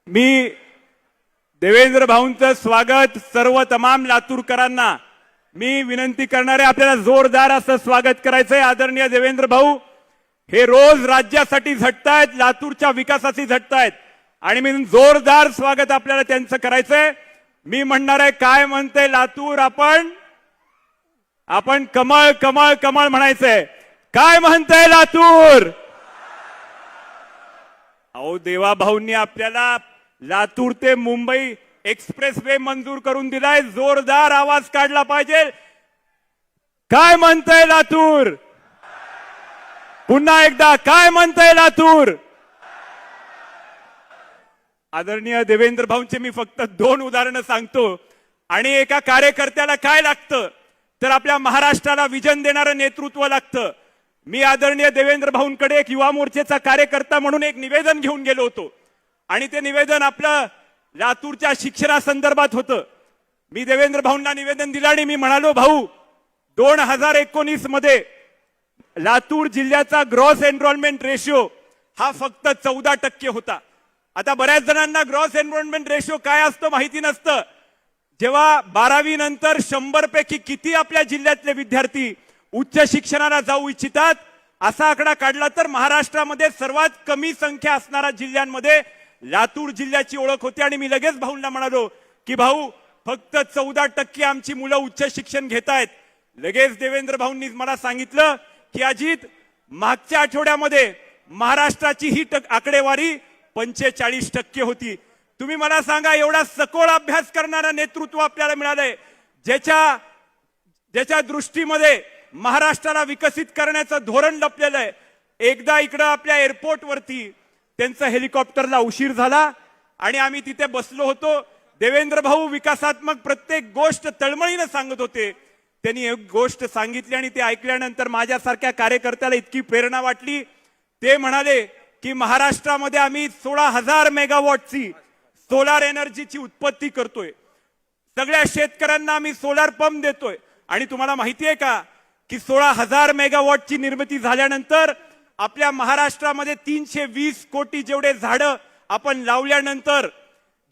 मी देवेंद्र भाऊंचं स्वागत सर्व तमाम लातूरकरांना मी विनंती करणारे आपल्याला जोरदार असं स्वागत करायचंय। आदरणीय देवेंद्र भाऊ हे रोज राज्यासाठी झटतायत, लातूरच्या विकासासाठी झटतायत आणि मी जोरदार स्वागत आपल्याला त्यांचं करायचंय। मी म्हणणार आहे काय म्हणते लातूर, आपण कमळ कमळ कमळ म्हणायचंय। काय म्हणतंय लातूर? अहो देवा भाऊंनी आपल्याला लातूर ते मुंबई एक्सप्रेस वे मंजूर करून दिलाय, जोरदार आवाज काढला पाहिजे। काय म्हणतंय लातूर? पुन्हा एकदा काय म्हणतंय लातूर? आदरणीय देवेंद्र भाऊंचे मी फक्त 2 उदाहरणं सांगतो आणि एका कार्यकर्त्याला काय लागतं तर आपल्या महाराष्ट्राला विजन देणारं नेतृत्व लागतं। मी आदरणीय देवेंद्र भाऊंकडे एक युवा मोर्चाचा कार्यकर्ता म्हणून एक निवेदन घेऊन गेलो होतो आणि ते निवेदन आपलं लातूरच्या शिक्षणासंदर्भात होतं। मी देवेंद्र भाऊंना निवेदन दिलं आणि मी म्हणालो, भाऊ 2019 मध्ये लातूर जिल्ह्याचा ग्रॉस एनरोलमेंट रेशिओ हा फक्त 14% होता। आता बऱ्याच जणांना ग्रॉस एनरोलमेंट रेशिओ काय असतं माहिती नसतं। जेव्हा 12वी नंतर 100 पैकी किती आपल्या जिल्ह्यातले विद्यार्थी उच्च शिक्षणाला जाऊ इच्छितात असा आकडा काढला तर महाराष्ट्रामध्ये सर्वात कमी संख्या असणाऱ्या जिल्ह्यांमध्ये लातूर जिल्ह्याची ओळख होती। आणि मी लगेच भाऊंना म्हणालो की भाऊ फक्त 14% आमची मुलं उच्च शिक्षण घेतायत। लगेच देवेंद्र भाऊंनी मला सांगितलं की अजित मागच्या आठवड्यामध्ये महाराष्ट्राची ही आकडेवारी 45% होती। तुम्ही मला सांगा एवढा सखोल अभ्यास करणारा नेतृत्व आपल्याला मिळालंय, ज्याच्या दृष्टीमध्ये महाराष्ट्राला विकसित करण्याचं धोरण लपलेलं आहे। एकदा इकडं आपल्या एअरपोर्ट वरती त्यांचा हेलिकॉप्टरला उशीर झाला आणि आम्ही तिथे बसलो होतो। देवेंद्र भाऊ विकासात्मक प्रत्येक गोष्ट तळमळीने सांगत होते। त्यांनी एक गोष्ट सांगितली आणि ते ऐकल्यानंतर माझ्यासारख्या कार्यकर्त्याला इतकी प्रेरणा वाटली। ते म्हणाले की महाराष्ट्रामध्ये आम्ही 16,000 मेगावॉटची सोलार एनर्जीची उत्पत्ती करतोय, सगळ्या शेतकऱ्यांना आम्ही सोलार पंप देतोय। आणि तुम्हाला माहिती आहे का की 16,000 मेगावॉटची निर्मिती झाल्यानंतर आपल्या महाराष्ट्रामध्ये 320 कोटी जेवढे झाडं आपण लावल्यानंतर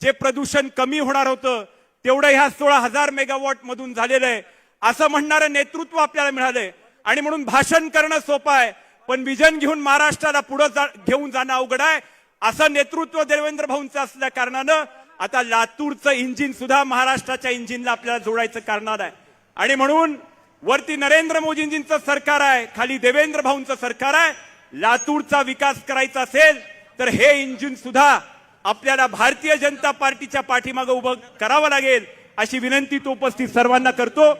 जे प्रदूषण कमी होणार होतं तेवढं ह्या 16,000 मेगावॉट मधून झालेलं आहे असं म्हणणारं नेतृत्व आपल्याला मिळालंय। आणि म्हणून भाषण करणं सोपं आहे पण विजन घेऊन महाराष्ट्राला पुढे घेऊन जाणं अवघड आहे। असं नेतृत्व देवेंद्र भाऊंचं असल्या कारणानं आता लातूरचं इंजिन सुद्धा महाराष्ट्राच्या इंजिनला आपल्याला जोडायचं करणार आहे। आणि म्हणून वरती नरेंद्र मोदींचं सरकार आहे, खाली देवेंद्र भाऊंचं सरकार आहे। लातूरचा विकास करायचा असेल तर हे इंजिन सुद्धा आपल्याला भारतीय जनता पार्टीच्या पाठीमागे उभं करावं लागेल अशी विनंती तो उपस्थित सर्वांना करतो।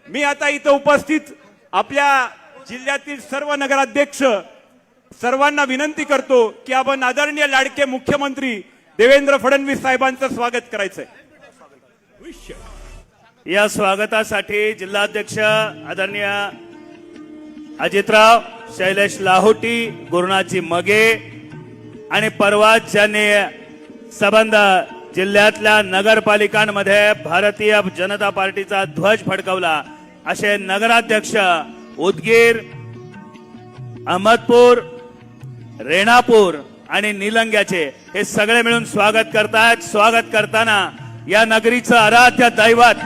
मी आता इथं उपस्थित आपल्या जिल्ह्यातील सर्व नगराध्यक्ष सर्वांना विनंती करतो की आपण आदरणीय लाडके मुख्यमंत्री देवेंद्र फडणवीस साहेबांचं स्वागत करायचंय। या स्वागतासाठी जिल्हाध्यक्ष आदरणीय अजितराव, शैलेश लाहोटी, गुरुनाथजी मगे आणि परवा ज्यांनी संबंध जिल्ह्यातल्या नगरपालिकांमध्ये भारतीय जनता पार्टीचा ध्वज फडकवला असे नगराध्यक्ष उदगीर, अहमदपूर, रेणापूर आणि निलंग्याचे हे सगळे मिळून स्वागत करतायत। स्वागत करताना या नगरीचं आराध्य दैवत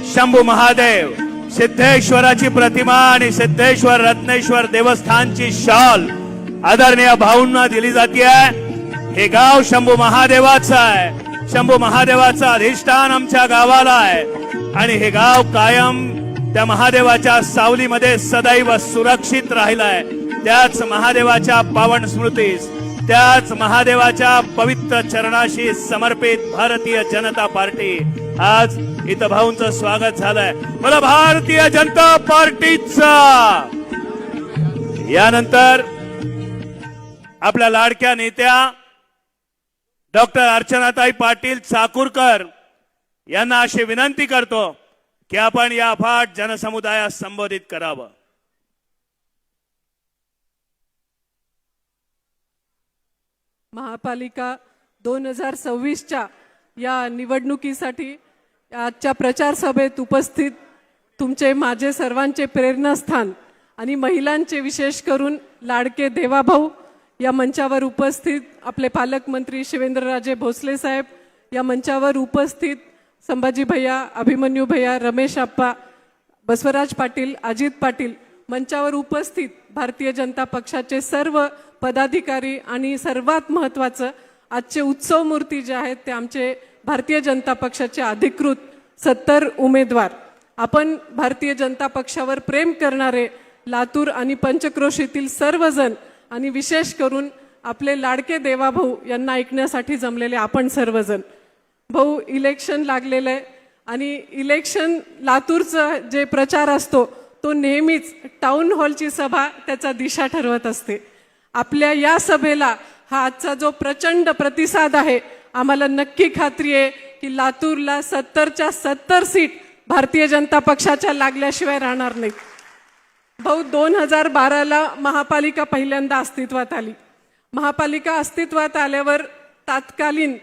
शंभू महादेव, सिद्धेश्वराची प्रतिमा आणि सिद्धेश्वर रत्नेश्वर देवस्थानची शॉल आदरणीय भाऊंना दिली जाते। हे गाव शंभू महादेवाचं आहे, शंभू महादेवाचं अधिष्ठान आमच्या गावाला आहे आणि हे गाव कायम त्या महादेवाच्या सावलीमध्ये सदैव सुरक्षित राहिलाय। त्याच महादेवाच्या पावन स्मृतीस, त्याच महादेवाच्या पवित्र चरणाशी समर्पित भारतीय जनता पार्टी आज इथं भाऊंचं स्वागत झालंय। मला भारतीय जनता पार्टीचा यानंतर आपल्या लाडक्या नेत्या डॉक्टर अर्चनाताई पाटील चाकूरकर यांना अशी विनंती करतो की आपण या अफाट जनसमुदायास संबोधित करावं। महापालिका 2026च्या या निवडणुकीसाठी आजच्या प्रचार सभेत उपस्थित तुमचे माझे सर्वांचे प्रेरणास्थान आणि महिलांचे विशेष करून लाडके देवाभाऊ या मंचावर उपस्थित आपले पालकमंत्री शिवेंद्रराजे भोसले साहेब, या मंचावर उपस्थित संभाजी भैया, अभिमन्यू भैया, रमेश आप्पा, बसवराज पाटील, अजित पाटील, मंचावर उपस्थित भारतीय जनता पक्षाचे सर्व पदाधिकारी आणि सर्वात महत्त्वाचं आजचे उत्सव मूर्ती जे आहेत ते आमचे भारतीय जनता पक्षाचे अधिकृत 70 उमेदवार. आपण भारतीय जनता पक्षावर प्रेम करणारे लातूर आणि पंचक्रोशीतील सर्वजण आणि विशेष करून आपले लाडके देवाभाऊ यांना ऐकण्यासाठी जमलेले आपण सर्वजण. भाऊ, इलेक्शन लागलेलं आहे आणि इलेक्शन लातूरचा जे प्रचार असतो तो नेहमीच टाउन हॉलची सभा त्याचा दिशा ठरवत असते. आपल्या या सभेला हा आजचा जो प्रचंड प्रतिसाद आहे, आम्हाला नक्की खात्री आहे की लातूरला 70च्या 70 सीट भारतीय जनता पक्षाच्या लागल्याशिवाय राहणार नाही. भाऊ, 2012ला महापालिका पहिल्यांदा अस्तित्वात आली. महापालिका अस्तित्वात आल्यावर तात्कालीन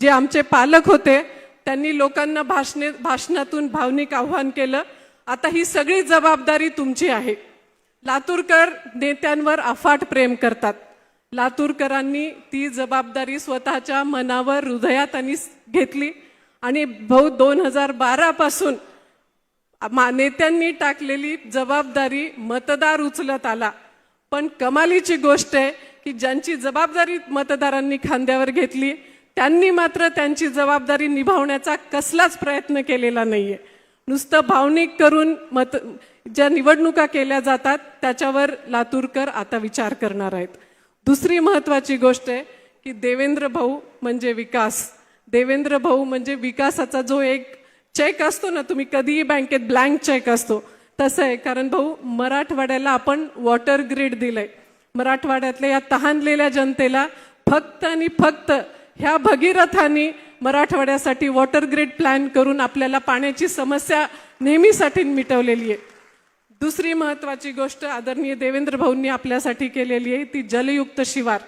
जे आमचे पालक होते त्यांनी लोकांना भाषणातून भावनिक आव्हान केलं, आता ही सगळी जबाबदारी तुमची आहे. लातूरकर नेत्यांवर अफाट प्रेम करतात. लातूरकरांनी ती जबाबदारी स्वतःच्या मनावर, हृदयात आणि घेतली आणि भाऊ 2012 पासून नेत्यांनी टाकलेली जबाबदारी मतदार उचलत आला. पण कमालीची गोष्ट आहे की ज्यांची जबाबदारी मतदारांनी खांद्यावर घेतली त्यांनी मात्र त्यांची जबाबदारी निभावण्याचा कसलाच प्रयत्न केलेला नाहीये. नुसतं भावनिक करून ज्या निवडणुका केल्या जातात त्याच्यावर लातूरकर आता विचार करणार आहेत. दुसरी महत्वाची गोष्ट आहे की देवेंद्र भाऊ म्हणजे विकास. देवेंद्र भाऊ म्हणजे विकासाचा जो एक चेक असतो ना, तुम्ही कधीही बँकेत ब्लँक चेक असतो तसं आहे. कारण भाऊ, मराठवाड्याला आपण वॉटर ग्रीड दिलंय. मराठवाड्यातल्या या तहानलेल्या जनतेला फक्त आणि फक्त ह्या भगीरथांनी मराठवाड्यासाठी वॉटर ग्रीड प्लॅन करून आपल्याला पाण्याची समस्या नेहमीसाठी मिटवलेली आहे. दुसरी महत्वाची गोष्ट आदरणीय देवेंद्र भाऊंनी आपल्यासाठी केलेली आहे ती जलयुक्त शिवार.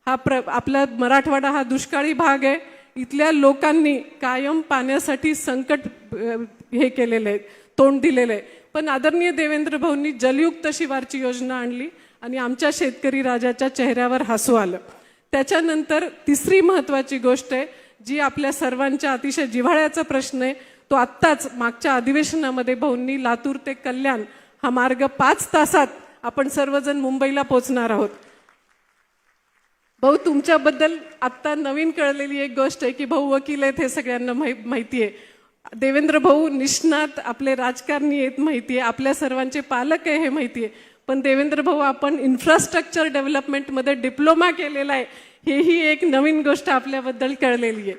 आपला मराठवाडा हा दुष्काळी भाग आहे. इथल्या लोकांनी कायम पाण्यासाठी संकट हे केलेलं आहे, तोंड दिलेलं आहे. पण आदरणीय देवेंद्र भाऊंनी जलयुक्त शिवारची योजना आणली आणि आमच्या शेतकरी राजाच्या चेहऱ्यावर हसू आलं. त्याच्यानंतर तिसरी महत्वाची गोष्ट आहे जी आपल्या सर्वांच्या अतिशय जिव्हाळ्याचा प्रश्न आहे, तो आत्ताच मागच्या अधिवेशनामध्ये भाऊंनी लातूर ते कल्याण हा मार्ग 5 तासात आपण सर्वजण मुंबईला पोहोचणार आहोत. भाऊ, तुमच्याबद्दल आत्ता नवीन कळलेली एक गोष्ट आहे की भाऊ वकील आहेत हे सगळ्यांना माहिती आहे. देवेंद्र भाऊ निष्णात आपले राजकारणी आहेत माहिती आहे, आपल्या सर्वांचे पालक आहे हे माहिती आहे. पण देवेंद्र भाऊ, आपण इन्फ्रास्ट्रक्चर डेव्हलपमेंटमध्ये डिप्लोमा केलेला आहे हेही एक नवीन गोष्ट आपल्याबद्दल कळलेली आहे.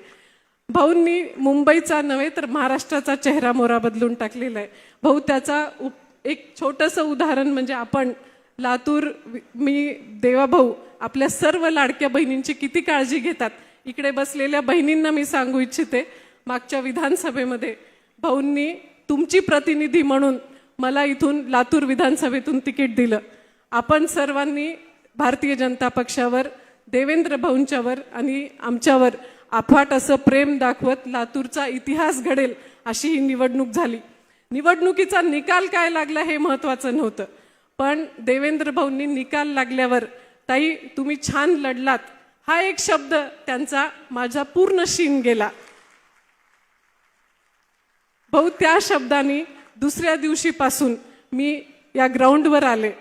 भाऊंनी मुंबईचा नव्हे तर महाराष्ट्राचा चेहरा मोहरा बदलून टाकलेला आहे. भाऊ, त्याचा एक छोटंसं उदाहरण म्हणजे आपण लातूर, मी देवाभाऊ आपल्या सर्व लाडक्या बहिणींची किती काळजी घेतात. इकडे बसलेल्या बहिणींना मी सांगू इच्छिते, मागच्या विधानसभेमध्ये भाऊंनी तुमची प्रतिनिधी म्हणून मला इथून लातूर विधानसभेतून तिकीट दिलं. आपण सर्वांनी भारतीय जनता पक्षावर, देवेंद्र भाऊंच्यावर आणि आमच्यावर अफाट असं प्रेम दाखवत लातूरचा इतिहास घडेल अशी ही निवडणूक झाली. निवडणुकीचा निकाल काय लागला हे महत्वाचं नव्हतं, पण देवेंद्र भाऊंनी निकाल लागल्यावर ताई तुम्ही छान लढलात हा एक शब्द त्यांचा माझा पूर्ण शीन गेला. भाऊ, त्या शब्दाने दुसऱ्या दिवशीपासून मी या ग्राउंडवर आले.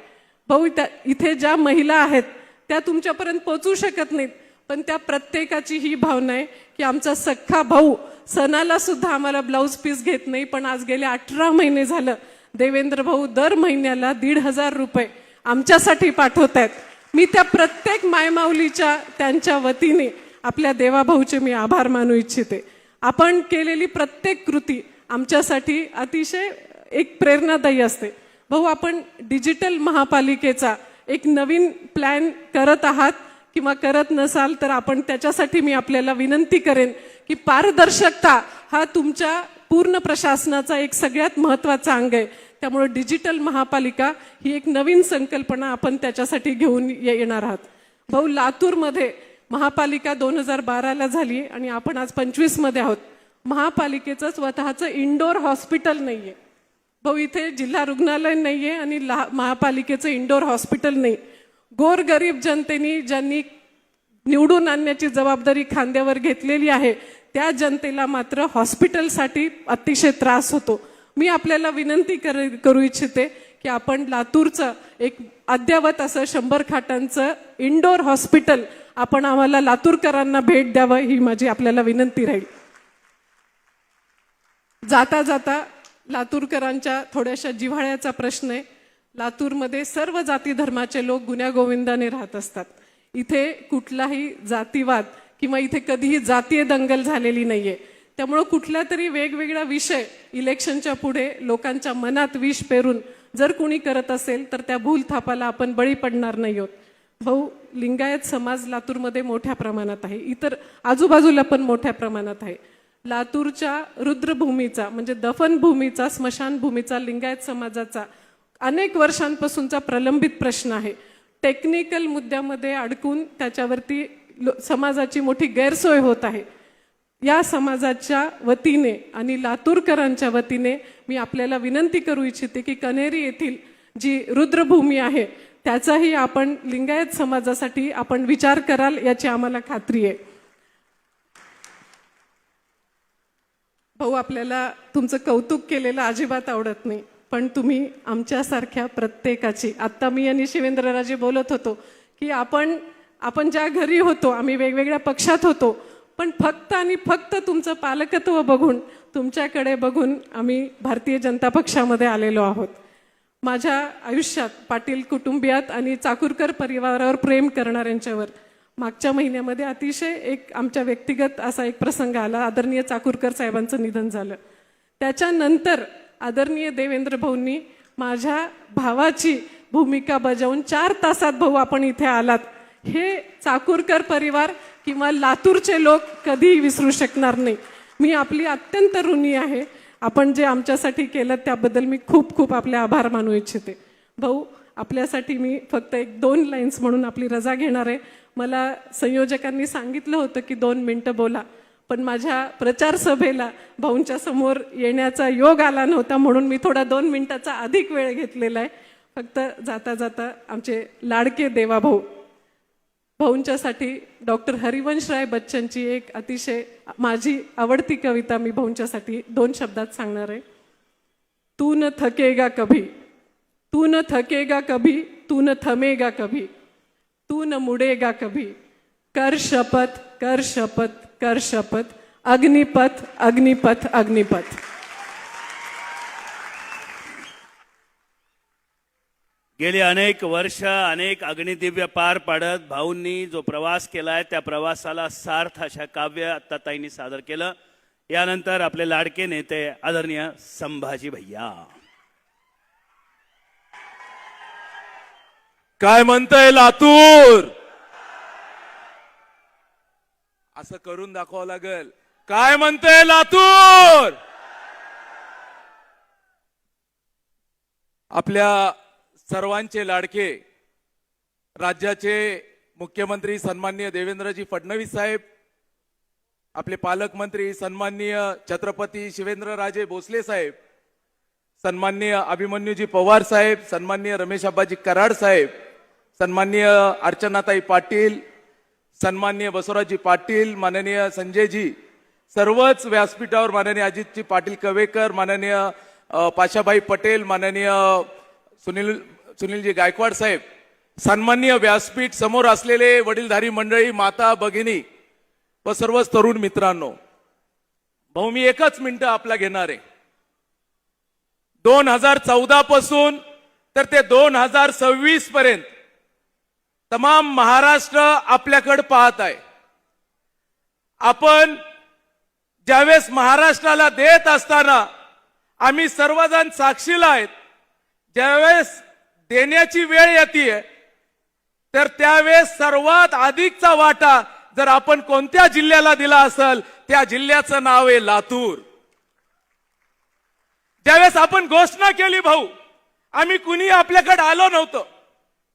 भाऊ, इथे ज्या महिला आहेत त्या तुमच्यापर्यंत पोहोचू शकत नाहीत, पण त्या प्रत्येकाची ही भावना आहे की आमचा सख्खा भाऊ सणाला सुद्धा आम्हाला ब्लाऊज पीस घेत नाही, पण आज गेले 18 महिने झालं देवेंद्र भाऊ दर महिन्याला 1,500 रुपये आमच्यासाठी पाठवत आहेत. मी त्या प्रत्येक मायमाऊलीच्या त्यांच्या वतीने आपल्या देवाभाऊचे मी आभार मानू इच्छिते. आपण केलेली प्रत्येक कृती आमच्यासाठी अतिशय एक प्रेरणादायी असते. भाऊ, आपण डिजिटल महापालिकेचा एक नवीन प्लॅन करत आहात किंवा करत नसाल तर आपण त्याच्यासाठी मी आपल्याला विनंती करेन की पारदर्शकता हा तुमच्या पूर्ण प्रशासनाचा एक सगळ्यात महत्त्वाचा अंग आहे. त्यामुळे डिजिटल महापालिका ही एक नवीन संकल्पना आपण त्याच्यासाठी घेऊन येणार आहात. भाऊ, लातूरमध्ये महापालिका 2012ला झाली आणि आपण आज 25 मध्ये आहोत. महापालिकेचं स्वतःचं इंडोर हॉस्पिटल नाहीये. भाऊ, इथे जिल्हा रुग्णालय नाहीये आणि महापालिकेचं इंडोर हॉस्पिटल नाही. गोरगरीब जनतेने ज्यांनी निवडून आणण्याची जबाबदारी खांद्यावर घेतलेली आहे त्या जनतेला मात्र हॉस्पिटलसाठी अतिशय त्रास होतो. मी आपल्याला विनंती करू इच्छिते की आपण लातूरचं एक अद्ययावत असं 100 खाटांचं इंडोर हॉस्पिटल आपण आम्हाला लातूरकरांना भेट द्यावं ही माझी आपल्याला विनंती राहील. जाता जाता लातूरकरांच्या थोड्याशा जिव्हाळ्याचा प्रश्न आहे. लातूरमध्ये सर्व जाती धर्माचे लोक गुण्यागोविंदाने राहत असतात. इथे कुठलाही जातीवाद किंवा इथे कधीही जातीय दंगल झालेली नाहीये. त्यामुळं कुठला तरी वेगवेगळा विषय इलेक्शनच्या पुढे लोकांच्या मनात विष पेरून जर कुणी करत असेल तर त्या भूलथापाला आपण बळी पडणार नाही आहोत. भाऊ, लिंगायत समाज लातूरमध्ये मोठ्या प्रमाणात आहे, इतर आजूबाजूला पण मोठ्या प्रमाणात आहे. लातूरच्या रुद्रभूमीचा म्हणजे दफनभूमीचा, स्मशानभूमीचा लिंगायत समाजाचा अनेक वर्षांपासूनचा प्रलंबित प्रश्न आहे. टेक्निकल मुद्द्यामध्ये अडकून त्याच्यावरती समाजाची मोठी गैरसोय होत आहे. या समाजाच्या वतीने आणि लातूरकरांच्या वतीने मी आपल्याला विनंती करू इच्छिते की कन्हेरी येथील जी रुद्रभूमी आहे त्याचाही आपण लिंगायत समाजासाठी आपण विचार कराल याची आम्हाला खात्री आहे. भाऊ, आपल्याला तुमचं कौतुक केलेलं अजिबात आवडत नाही, पण तुम्ही आमच्यासारख्या प्रत्येकाची, आत्ता मी आणि शिवेंद्रराजे बोलत होतो की आपण ज्या घरी होतो, आम्ही वेगवेगळ्या पक्षात होतो, पण फक्त आणि फक्त तुमचं पालकत्व बघून, तुमच्याकडे बघून आम्ही भारतीय जनता पक्षामध्ये आलेलो आहोत. माझ्या आयुष्यात पाटील कुटुंबियात आणि चाकूरकर परिवारावर प्रेम करणाऱ्यांच्यावर मागच्या महिन्यामध्ये अतिशय एक आमच्या व्यक्तिगत असा एक प्रसंग आला. आदरणीय चाकूरकर साहेबांचं निधन झालं. त्याच्यानंतर आदरणीय देवेंद्र भाऊंनी माझ्या भावाची भूमिका बजावून 4 तासात भाऊ आपण इथे आलात, हे चाकूरकर परिवार किंवा लातूरचे लोक कधीही विसरू शकणार नाही. मी आपली अत्यंत ऋणी आहे. आपण जे आमच्यासाठी केलं त्याबद्दल मी खूप खूप आपले आभार मानू इच्छिते. भाऊ, आपल्यासाठी मी फक्त 1-2 लाईन्स म्हणून आपली रजा घेणार आहे. मला संयोजकांनी सांगितलं होतं की 2 मिनिटं बोला, पण माझ्या प्रचार सभेला भाऊंच्या समोर येण्याचा योग आला नव्हता, म्हणून मी थोडा 2 मिनिटाचा अधिक वेळ घेतलेला आहे. फक्त जाता जाता आमचे लाडके देवाभाऊ, भाऊंच्यासाठी डॉक्टर हरिवंशराय बच्चनची एक अतिशय माझी आवडती कविता मी भाऊंच्यासाठी 2 शब्दात सांगणार आहे. तू न थकेगा कभी, तू न थकेगा कभी, तू न थमेगा कभी, तू न मुड़ेगा कभी, कर शपथ, कर शपथ, कर शपथ, अग्निपथ, अग्निपथ, अग्निपथ. गेली अनेक वर्ष अनेक अग्निदिव्य पार पाडत भाऊंनी जो प्रवास केलाय त्या प्रवासाला सार्थ अशा काव्य आता ताईंनी सादर केलं. यानंतर आपले लाडके नेते आदरणीय संभाजी भैया. काय म्हणतंय लातूर? असं करून दाखवावं लागेल. काय म्हणतंय लातूर? आपल्या सर्वांचे लाडके राज्याचे मुख्यमंत्री सन्माननीय देवेंद्रजी फडणवीस साहेब, आपले पालकमंत्री सन्माननीय छत्रपती शिवेंद्रराजे भोसले साहेब, सन्माननीय अभिमन्यूजी पवार साहेब, सन्माननीय रमेश आब्बाजी कराड साहेब, सन्माननीय अर्चनाताई पाटील, सन्माननीय बसवराजजी पाटील, माननीय संजयजी, सर्वच व्यासपीठावर माननीय अजितजी पाटील कवेकर, माननीय पाशाभाई पटेल, माननीय सुनीलजी गायकवाड साहेब, सन्माननीय व्यासपीठ समोर असलेले वडीलधारी मंडळी, माता भगिनी व सर्वच तरुण मित्रांनो, भाऊ मी 1च मिनिटं आपला घेणार आहे. 2014 पासून तर ते 2026 पर्यंत तमाम महाराष्ट्र आपल्याकडे पाहत आहे. आपण ज्यावेळेस महाराष्ट्राला देत असताना आम्ही सर्वजण साक्षीला आहेत. ज्यावेळेस देण्याची वेळ येते तर त्यावेळेस सर्वात अधिकचा वाटा जर आपण कोणत्या जिल्ह्याला दिला असेल त्या जिल्ह्याचं नाव आहे लातूर. ज्यावेळेस आपण घोषणा केली भाऊ, आम्ही कुणी आपल्याकडे आलो नव्हतं,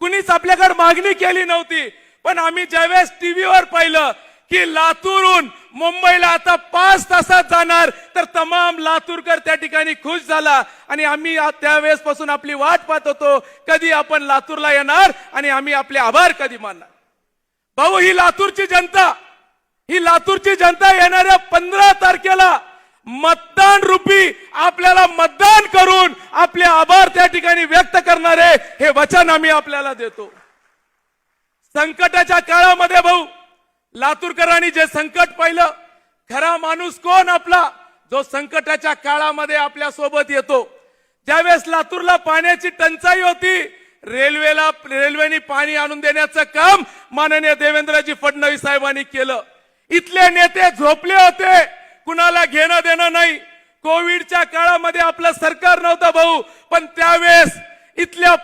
कुणीच आपल्याकडे मागणी केली नव्हती, पण आम्ही ज्यावेळेस टीव्हीवर पाहिलं की लातूरहून मुंबईला आता 5 तासात जाणार, तर तमाम लातूरकर त्या ठिकाणी खुश झाला. आणि आम्ही त्यावेळेस पासून आपली वाट पाहत होतो, कधी आपण लातूरला येणार आणि आम्ही आपले आभार कधी मानणार. भाऊ, ही लातूरची जनता येणाऱ्या 15 तारखेला मतदान रूपी आपल्याला मतदान करून आपले आभार त्या ठिकाणी व्यक्त करणारे हे वचन आम्ही आपल्याला देतो. संकटाच्या काळामध्ये भाऊ, लातूरकरांनी जे संकट पाहिलं, खरा माणूस कोण आपला, जो संकटाच्या काळामध्ये आपल्या सोबत येतो. ज्यावेळेस लातूरला पाण्याची टंचाई होती, रेल्वेने पाणी आणून देण्याचं काम माननीय देवेंद्रजी फडणवीस साहेबांनी केलं. इथले नेते झोपले होते, कुणाला घेणं देणं नाही. कोविडच्या काळामध्ये आपलं सरकार नव्हतं भाऊ, पण त्यावेळेस इथले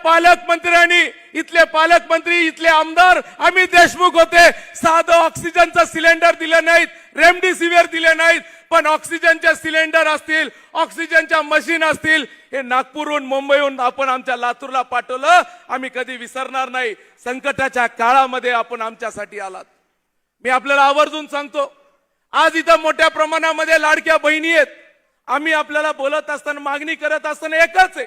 पालकमंत्री इथले आमदार अमित देशमुख होते. साधं ऑक्सिजनचं सिलेंडर दिले नाहीत, रेमडेसिवीर दिले नाहीत, पण ऑक्सिजनचे सिलेंडर असतील, ऑक्सिजनच्या मशीन असतील, हे नागपूरहून मुंबईहून आपण आमच्या लातूरला पाठवलं. आम्ही कधी विसरणार नाही. संकटाच्या काळामध्ये आपण आमच्यासाठी आलात. मी आपल्याला आवर्जून सांगतो, आज इथं मोठ्या प्रमाणामध्ये लाडक्या बहिणी आहेत. आम्ही आपल्याला बोलत असताना, मागणी करत असताना एकच आहे,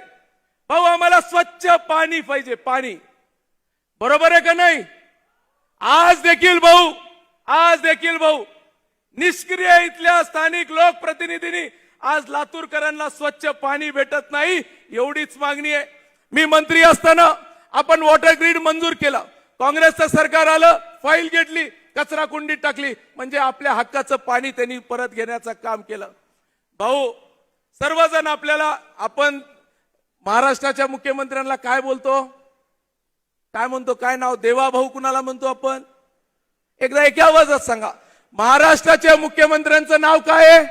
भाऊ आम्हाला स्वच्छ पाणी पाहिजे, पाणी. बरोबर आहे का नाही? आज देखील भाऊ निष्क्रिय इथल्या स्थानिक लोकप्रतिनिधींनी आज लातूरकरांना स्वच्छ पाणी भेटत नाही, एवढीच मागणी आहे. मी मंत्री असताना आपण वॉटर ग्रीड मंजूर केला. काँग्रेसचं सरकार आलं, फाईल घेतली, कचरा कुंडीत टाकली, म्हणजे आपल्या हक्काचं पाणी त्यांनी परत घेण्याचं काम केलं. भाऊ, सर्वजण आपण महाराष्ट्राच्या मुख्यमंत्र्यांना काय म्हणतो, काय नाव, देवा भाऊ कुणाला म्हणतो आपण? एकदा एका आवाजात सांगा, महाराष्ट्राच्या मुख्यमंत्र्यांचं नाव काय आहे?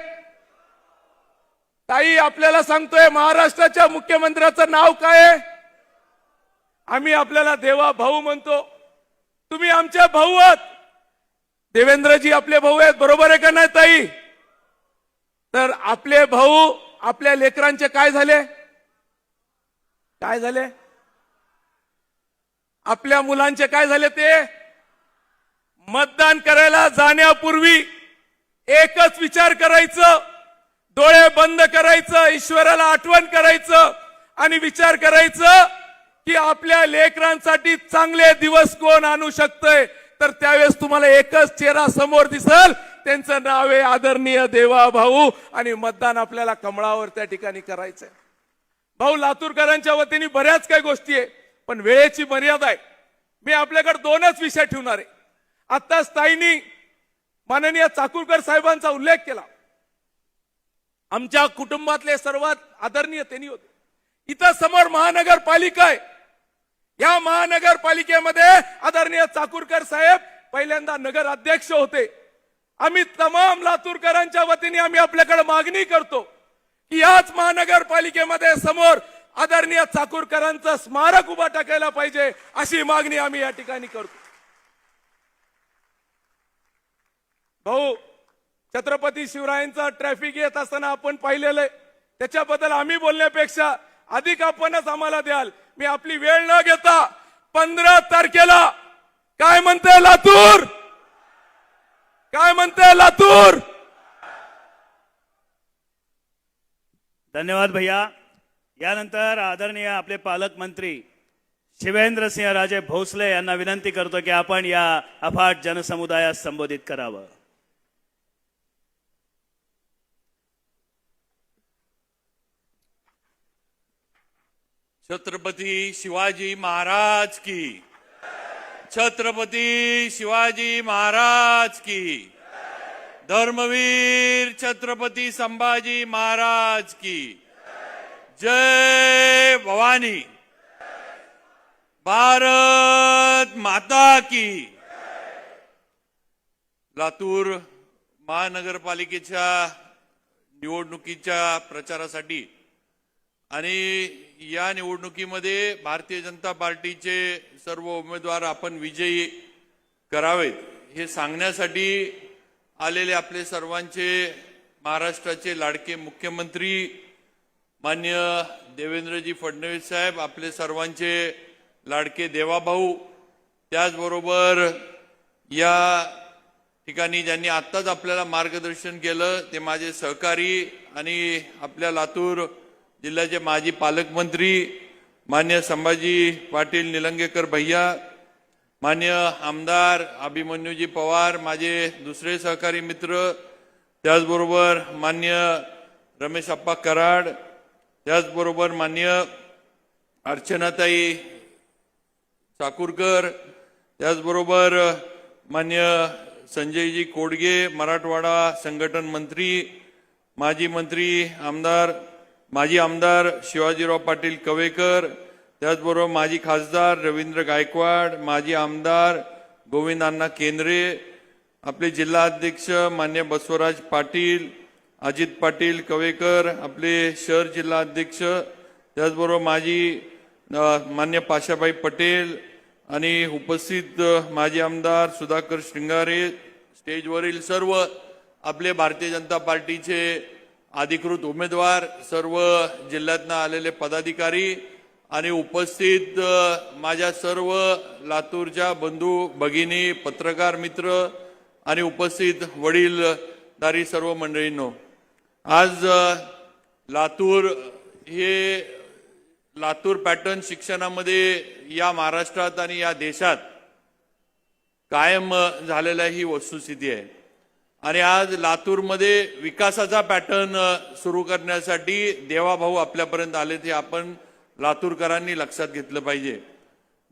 ताई आपल्याला सांगतोय, महाराष्ट्राच्या मुख्यमंत्र्याचं नाव काय आहे? आम्ही आपल्याला देवा भाऊ म्हणतो. तुम्ही आमचे भाऊ आहात, देवेंद्रजी आपले भाऊ आहेत. बरोबर आहे का नाही ताई? तर आपले भाऊ आपल्या लेकरांचे काय झाले? आपल्या मुलांचे काय झाले? ते मतदान करायला जाण्यापूर्वी एकच विचार करायचं, डोळे बंद करायचं, ईश्वराला आठवण करायचं आणि विचार करायचं की आपल्या लेकरांसाठी चांगले दिवस कोण आणू शकतंय. तर त्यावेळेस तुम्हाला एकच चेहरा समोर दिसेल, त्यांचं नाव आहे आदरणीय देवा भाऊ. आणि मतदान आपल्याला कमळावर त्या ठिकाणी करायचंय. भाऊ, लातूरकरांच्या वतीने बऱ्याच काही गोष्टी आहे, पण वेळेची मर्यादा आहे. मी आपल्याकडे 2च विषय ठेवणार आहे. आत्ताच ताईंनी माननीय चाकूरकर साहेबांचा उल्लेख केला. आमच्या कुटुंबातले सर्वात आदरणीय त्यांनी होते. इथं समोर महानगरपालिका आहे. या महानगरपालिकेमध्ये आदरणीय चाकूरकर साहेब पहिल्यांदा नगर अध्यक्ष होते. आम्ही तमाम लातूरकरांच्या वतीने आम्ही आपल्याकडे मागणी करतो की याच महानगरपालिकेमध्ये समोर आदरणीय चाकूरकरांचं स्मारक उभा टाकायला पाहिजे, अशी मागणी आम्ही या ठिकाणी करतो. भाऊ, छत्रपती शिवरायांचा ट्रॅफिक येत असताना आपण पाहिलेलं आहे. त्याच्याबद्दल आम्ही बोलण्यापेक्षा अधिक आपणच आम्हाला द्याल. मी आपली वेळ न घेता 15 तारखेला काय म्हणते लातूर? धन्यवाद भैया. यानंतर आदरणीय आपले पालकमंत्री शिवेंद्रसिंह राजे भोसले यांना विनंती करतो की आपण या अफाट जनसमुदायास संबोधित करावं. छत्रपती शिवाजी महाराज की, छत्रपती शिवाजी महाराज की, धर्मवीर छत्रपती संभाजी महाराज की, जय भवानी, भारत माता की. लातूर महानगरपालिकेच्या निवडणुकीच्या प्रचारासाठी आणि या निवडणुकीमध्ये भारतीय जनता पार्टीचे सर्व उमेदवार आपण विजयी करावेत हे सांगण्यासाठी आलेले आपले सर्वांचे महाराष्ट्राचे लाडके मुख्यमंत्री माननीय देवेंद्रजी फडणवीस साहेब, आपले सर्वांचे लाडके देवाभाऊ, त्याचबरोबर या ठिकाणी ज्यांनी आत्ताच आपल्याला मार्गदर्शन केलं ते माझे सहकारी आणि आपल्या लातूर जिल्ह्याचे माजी पालकमंत्री मान्य संभाजी पाटील निलंगेकर भैया, मान्य आमदार अभिमन्यूजी पवार, माझे दुसरे सहकारी मित्र, त्याचबरोबर मान्य रमेश अप्पा कराड, त्याचबरोबर मान्य अर्चनाताई चाकूरकर, त्याचबरोबर मान्य संजयजी कोडगे, मराठवाडा संघटन मंत्री, माजी आमदार शिवाजीराव पाटील कवेकर, त्याचबरोबर माजी खासदार रवींद्र गायकवाड, माजी आमदार गोविंद अण्णा केंद्रे, आपले जिल्हा अध्यक्ष मान्य बसवराज पाटील, अजित पाटील कवेकर, आपले शहर जिल्हा अध्यक्ष, त्याचबरोबर मान्य पाशाबाई पटेल आणि उपस्थित माजी आमदार सुधाकर श्रृंगारे, स्टेजवरील सर्व आपले भारतीय जनता पार्टीचे अधिकृत उमेदवार, सर्व जिल्ह्यातनं आलेले पदाधिकारी आणि उपस्थित माझ्या सर्व लातूरच्या बंधू भगिनी, पत्रकार मित्र आणि उपस्थित वडीलधारी सर्व मंडळींनो, आज लातूर पॅटर्न शिक्षणामध्ये या महाराष्ट्रात आणि या देशात कायम झालेल्या ही वस्तुस्थिती आहे. आणि आज लातूरमध्ये विकासाचा पॅटर्न सुरू करण्यासाठी देवाभाऊ आपल्यापर्यंत आले, ते आपण लातूरकरांनी लक्षात घेतलं पाहिजे.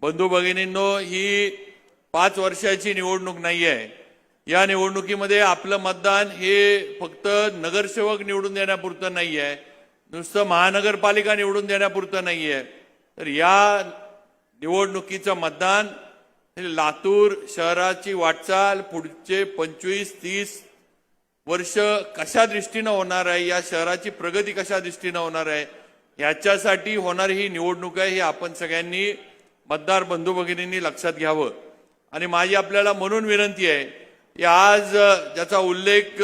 बंधू भगिनींनो, ही 5 वर्षाची निवडणूक नाही आहे. या निवडणुकीमध्ये आपलं मतदान हे फक्त नगरसेवक निवडून देण्यापुरतं नाही आहे, नुसतं महानगरपालिका निवडून देण्यापुरतं नाही आहे, तर या निवडणुकीचं मतदान हे लातूर शहराची वाटचाल पुढचे 25-30 वर्ष कशा दृष्टीनं होणार आहे, या शहराची प्रगती कशा दृष्टीनं होणार आहे, याच्यासाठी होणारी ही निवडणूक आहे. हे आपण सगळ्यांनी मतदार बंधू भगिनींनी लक्षात घ्यावं. आणि माझी आपल्याला म्हणून विनंती आहे की आज ज्याचा उल्लेख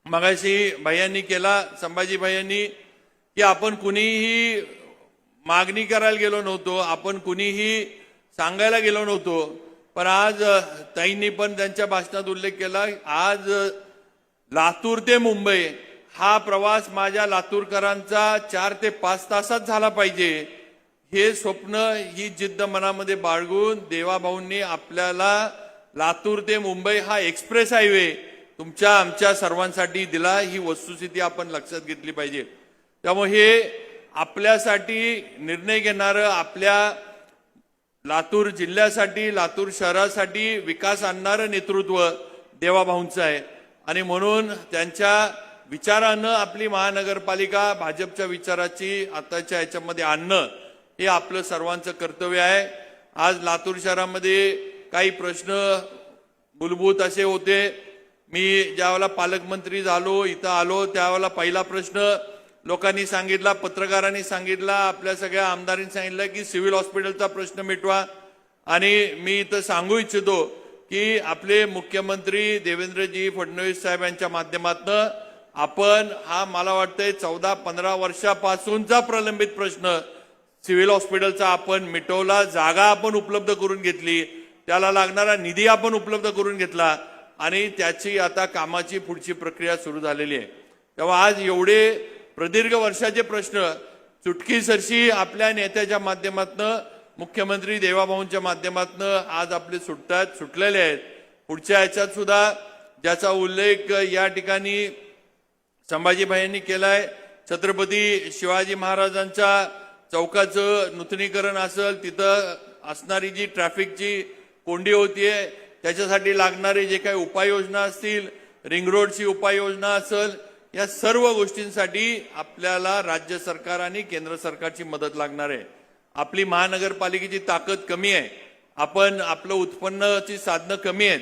मगाशी भैयांनी केला, संभाजी भैयांनी, की आपण कुणीही मागणी करायला गेलो नव्हतो, आपण कुणीही सांगायला गेलो नव्हतो, पण आज ताईंनी पण त्यांच्या भाषणात उल्लेख केला, आज लातूर ते मुंबई हा प्रवास माझ्या लातूरकरांचा 4 ते 5 तासात झाला पाहिजे, हे स्वप्न, ही जिद्द मनामध्ये बाळगून देवाभाऊंनी आपल्याला लातूर ते मुंबई हा एक्सप्रेस हायवे तुमच्या आमच्या सर्वांसाठी दिला. ही वस्तुस्थिती आपण लक्षात घेतली पाहिजे. त्यामुळे हे आपल्यासाठी निर्णय घेणारं, आपल्या लातूर जिल्ह्यासाठी, लातूर शहरासाठी विकास आणणारं नेतृत्व देवाभाऊंचं आहे. आणि म्हणून त्यांच्या विचारानं आपली महानगरपालिका भाजपच्या विचाराची आताच्या याच्यामध्ये आणणं हे आपलं सर्वांचं कर्तव्य आहे. आज लातूर शहरामध्ये काही प्रश्न मूलभूत असे होते. मी ज्यावेळेला पालकमंत्री झालो, इथं आलो, त्यावेळेला पहिला प्रश्न लोकांनी सांगितला, पत्रकारांनी सांगितला, आपल्या सगळ्या आमदारांनी सांगितलं की सिव्हिल हॉस्पिटलचा प्रश्न मिटवा. आणि मी इथं सांगू इच्छितो की आपले मुख्यमंत्री देवेंद्रजी फडणवीस साहेब यांच्या माध्यमातून आपण हा मला वाटतंय 14-15 वर्षापासूनचा प्रलंबित प्रश्न सिव्हिल हॉस्पिटलचा आपण मिटवला, जागा आपण उपलब्ध करून घेतली, त्याला लागणारा निधी आपण उपलब्ध करून घेतला आणि त्याची आता कामाची पुढची प्रक्रिया सुरू झालेली आहे. तेव्हा आज एवढे प्रदीर्घ वर्षाचे प्रश्न चुटकीसरशी आपल्या नेत्याच्या माध्यमातून, मुख्यमंत्री देवाभाऊंच्या माध्यमातून आज आपले सुटलेले आहेत. पुढच्या याच्यात सुद्धा ज्याचा उल्लेख या ठिकाणी संभाजीभाईंनी केलाय, छत्रपती शिवाजी महाराजांच्या चौकाचं नूतनीकरण असेल, तिथं असणारी जी ट्रॅफिकची कोंडी होतीये, त्याच्यासाठी लागणारे जे काही उपाययोजना असतील, रिंग रोडची उपाययोजना असेल, या सर्व गोष्टींसाठी आपल्याला राज्य सरकार आणि केंद्र सरकारची मदत लागणार आहे. आपली महानगरपालिकेची ताकद कमी आहे, आपलं उत्पन्नाची साधनं कमी आहेत,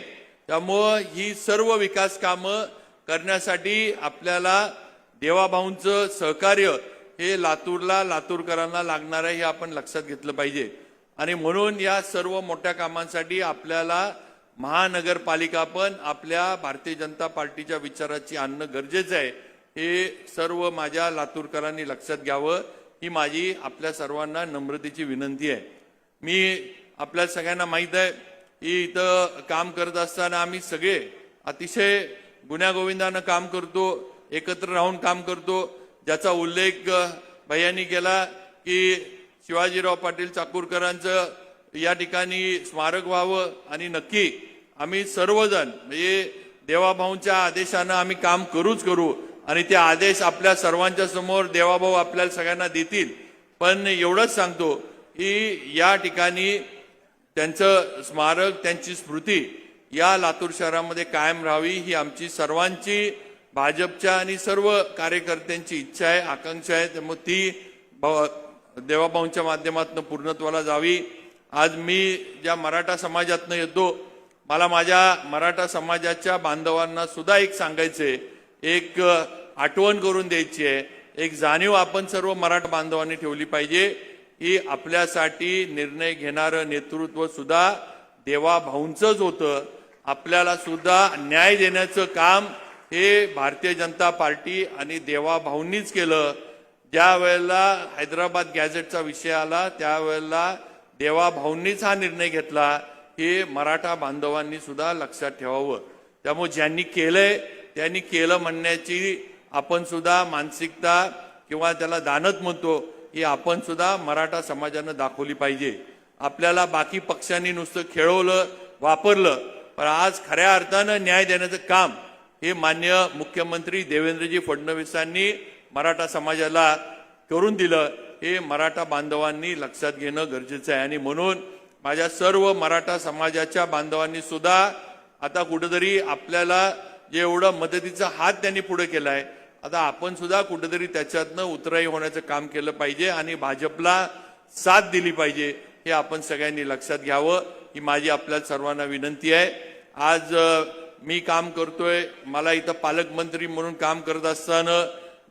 त्यामुळं ही सर्व विकास कामं करण्यासाठी आपल्याला देवाभाऊंचं सहकार्य हे लातूरकरांना लागणार आहे, हे आपण लक्षात घेतलं पाहिजे. आणि म्हणून या सर्व मोठ्या कामांसाठी आपल्याला महानगरपालिका पण आपल्या भारतीय जनता पार्टीच्या विचाराची आणणं गरजेचं आहे. हे सर्व माझ्या लातूरकरांनी लक्षात घ्यावं, ही माझी आपल्या सर्वांना नम्रतेची विनंती आहे. मी आपल्या सगळ्यांना माहीत आहे की इथं काम करत असताना आम्ही सगळे अतिशय गुण्यागोविंदानं काम करतो, एकत्र राहून काम करतो, ज्याचा उल्लेख भैयांनी केला की शिवाजीराव पाटील चाकूरकरांचं या ठिकाणी स्मारक व्हावं आणि नक्की आम्ही सर्वजण म्हणजे देवाभाऊंच्या आदेशानं आम्ही काम करूच करू आणि ते आदेश आपल्या सर्वांच्या समोर देवाभाऊ आपल्याला सगळ्यांना देतील. पण एवढंच सांगतो की या ठिकाणी त्यांचं स्मारक, त्यांची स्मृती या लातूर शहरामध्ये कायम राहावी ही आमची सर्वांची, भाजपच्या आणि सर्व कार्यकर्त्यांची इच्छा आहे, आकांक्षा आहे. त्यामुळे ती देवाभाऊंच्या माध्यमातून पूर्णत्वाला जावी. आज मी ज्या मराठा समाजातनं येतो, मला माझ्या मराठा समाजाच्या बांधवांना सुद्धा एक सांगायचंय, एक आठवण करून द्यायची आहे, एक जाणीव आपण सर्व मराठा बांधवांनी ठेवली पाहिजे की आपल्यासाठी निर्णय घेणारं नेतृत्व सुद्धा देवाभाऊंचंच होतं. आपल्याला सुद्धा न्याय देण्याचं काम हे भारतीय जनता पार्टी आणि देवाभाऊंनीच केलं. ज्या वेळेला हैदराबाद गॅझेटचा विषय आला त्यावेळेला देवाभाऊंनीच हा निर्णय घेतला, हे मराठा बांधवांनी सुद्धा लक्षात ठेवावं. त्यामुळे ज्यांनी केलंय त्यांनी केलं म्हणण्याची आपण सुद्धा मानसिकता किंवा त्याला दानत म्हणतो ही आपण सुद्धा मराठा समाजानं दाखवली पाहिजे. आपल्याला बाकी पक्षांनी नुसतं खेळवलं, वापरलं, पण आज खऱ्या अर्थानं न्याय देण्याचं काम हे माननीय मुख्यमंत्री देवेंद्रजी फडणवीसांनी मराठा समाजाला करून दिलं. हे मराठा बांधवांनी लक्षात घेणं गरजेचं आहे आणि म्हणून माझ्या सर्व मराठा समाजाच्या बांधवांनी सुद्धा आता कुठेतरी आपल्याला जे एवढं मदतीचा हात त्यांनी पुढे केलाय, आता आपण सुद्धा कुठेतरी त्याच्यातनं उतराई होण्याचं काम केलं पाहिजे आणि भाजपला साथ दिली पाहिजे. हे आपण सगळ्यांनी लक्षात घ्यावं ही माझी आपल्या सर्वांना विनंती आहे. आज मी काम करतोय, मला इथं पालकमंत्री म्हणून काम करत असताना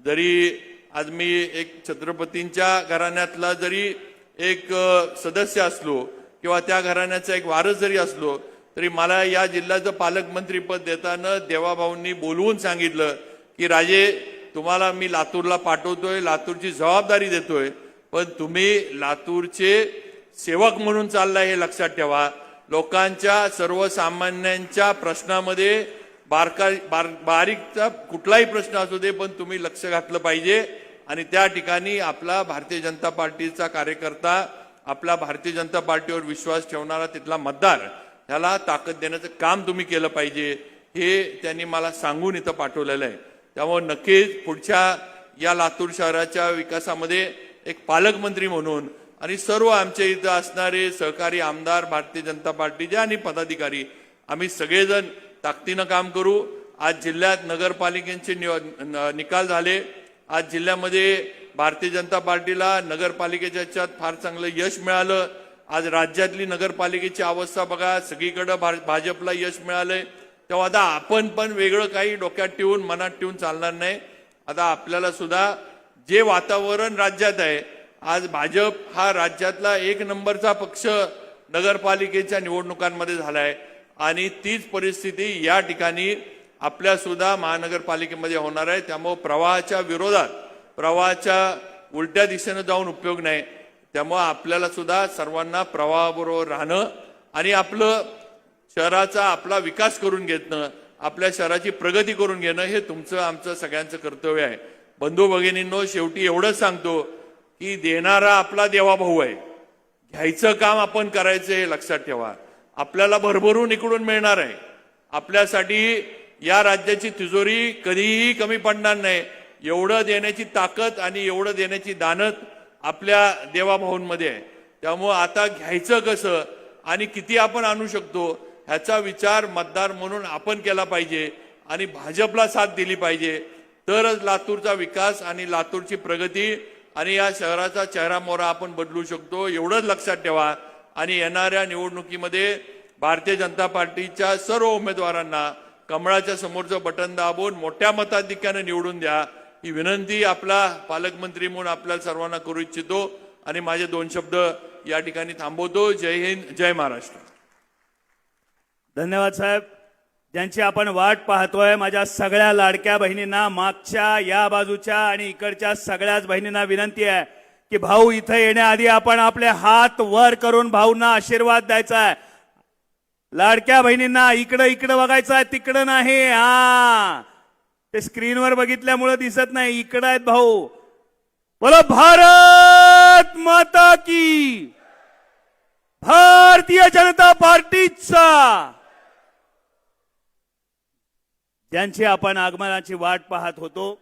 जरी आज मी एक छत्रपतींच्या घराण्यातला जरी एक सदस्य असलो किंवा त्या घराण्याचा एक वारस जरी असलो तरी मला या जिल्ह्याचं पालकमंत्री पद देताना देवाभाऊंनी बोलवून सांगितलं की राजे, तुम्हाला मी लातूरला पाठवतोय, लातूरची जबाबदारी देतोय, पण तुम्ही लातूरचे सेवक म्हणून चाललाय हे लक्षात ठेवा. लोकांच्या सर्वसामान्यांच्या प्रश्नामध्ये बारीकचा कुठलाही प्रश्न असू दे पण तुम्ही लक्ष घातलं पाहिजे आणि त्या ठिकाणी आपला भारतीय जनता पार्टीचा कार्यकर्ता, आपला भारतीय जनता पार्टीवर विश्वास ठेवणारा तिथला मतदार, ह्याला ताकद देण्याचं काम तुम्ही केलं पाहिजे हे त्यांनी मला सांगून इथं पाठवलेलं आहे. त्यामुळे नक्कीच पुढच्या या लातूर शहराच्या विकासामध्ये एक पालकमंत्री म्हणून आणि सर्व आमच्या इथं असणारे सहकारी आमदार, भारतीय जनता पार्टीचे आणि पदाधिकारी आम्ही सगळेजण ताकदीनं काम करू. आज जिल्ह्यात नगरपालिकेचे निकाल झाले. आज जिल्ह्यामध्ये भारतीय जनता पार्टीला नगरपालिकेच्या ह्याच्यात फार चांगलं यश मिळालं. आज राज्यातली नगरपालिकेची अवस्था बघा, सगळीकडे भाजपला यश मिळालंय. तेव्हा आता आपण पण वेगळं काही डोक्यात ठेवून मनात ठेवून चालणार नाही. आता आपल्याला सुद्धा जे वातावरण राज्यात आहे, आज भाजप हा राज्यातला एक नंबरचा पक्ष नगरपालिकेच्या निवडणुकांमध्ये झालाय आणि तीच परिस्थिती या ठिकाणी आपल्या सुद्धा महानगरपालिकेमध्ये होणार आहे. त्यामुळे प्रवाहाच्या विरोधात, प्रवाहाच्या उलट्या दिशेनं जाऊन उपयोग नाही. त्यामुळे आपल्याला सुद्धा सर्वांना प्रवाहाबरोबर राहणं आणि आपलं शहराचा आपला विकास करून घेणं, आपल्या शहराची प्रगती करून घेणं हे तुमचं आमचं सगळ्यांचं कर्तव्य आहे. बंधू भगिनींनो, शेवटी एवढंच सांगतो की देणारा आपला देवाभाऊ आहे, घ्यायचं काम आपण करायचं हे लक्षात ठेवा. आपल्याला भरभरून इकडून मिळणार आहे. आपल्यासाठी या राज्याची तिजोरी कधीही कमी पडणार नाही. एवढं देण्याची ताकद आणि एवढं देण्याची दानत आपल्या देवाभाऊंमध्ये आहे. त्यामुळं आता घ्यायचं कसं आणि किती आपण आणू शकतो ह्याचा विचार मतदार म्हणून आपण केला पाहिजे आणि भाजपला साथ दिली पाहिजे. तरच लातूरचा विकास आणि लातूरची प्रगती आणि या शहराचा चेहरा मोहरा आपण बदलू शकतो. एवढंच लक्षात ठेवा आणि येणाऱ्या निवडणुकीमध्ये भारतीय जनता पार्टीच्या सर्व उमेदवारांना कमळाच्या समोरचं बटन दाबून मोठ्या मताधिक्यानं निवडून द्या ही विनंती आपला पालकमंत्री म्हणून आपल्याला सर्वांना करू इच्छितो आणि माझे 2 शब्द या ठिकाणी थांबवतो. जय हिंद, जय महाराष्ट्र. धन्यवाद साहेब. ज्यांची आपण वाट पाहतोय माझ्या सगळ्या लाडक्या बहिणींना, मागच्या, या बाजूच्या आणि इकडच्या सगळ्याच बहिणींना विनंती आहे की भाऊ इथं येण्याआधी आपण आपले हात वर करून भाऊंना आशीर्वाद द्यायचा आहे. लाडक्या बहिणींना इकडं इकडं बघायचं आहे, तिकडं नाही. हा, ते स्क्रीनवर बघितल्यामुळं दिसत नाही. इकडं आहेत भाऊ. बोलो भारत माता की, भारतीय जनता पार्टीचा. ज्यांची आपण आगमनाची वाट पाहत होतो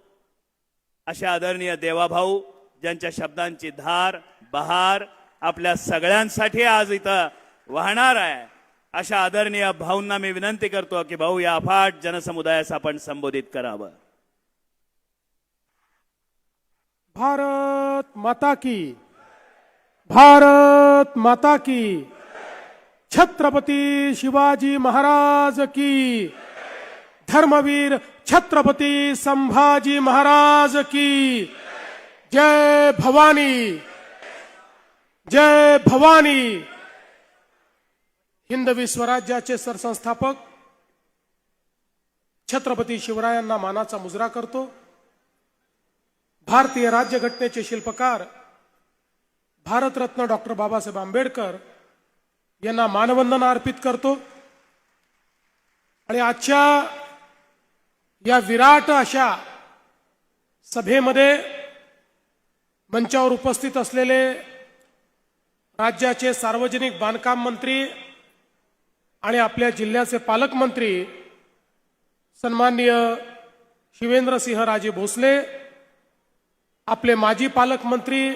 अशा आदरणीय देवाभाऊ, ज्यांच्या शब्दांची धार बहार आपल्या सगळ्यांसाठी आज इथं वाहणार आहे, अशा आदरणीय भाऊंना मी विनंती करतो की भाऊ या अफाट जनसमुदायास आपण संबोधित करावं. भारत माता की, भारत माता की, छत्रपती शिवाजी महाराज की, धर्मवीर छत्रपती संभाजी महाराज की. जय भवानी, जय भवानी. हिंदवी स्वराज्याचे सरसंस्थापक छत्रपती शिवरायांना मानाचा मुजरा करतो. भारतीय राज्यघटनेचे शिल्पकार भारतरत्न डॉक्टर बाबासाहेब आंबेडकर यांना मानवंदना अर्पित करतो. आणि आजच्या या विराट अशा सभेमध्ये मंचावर उपस्थित असलेले राज्याचे सार्वजनिक बांधकाम मंत्री आणि आपल्या जिल्ह्याचे पालकमंत्री सन्माननीय शिवेंद्रसिंहराजे भोसले, आपले माजी पालकमंत्री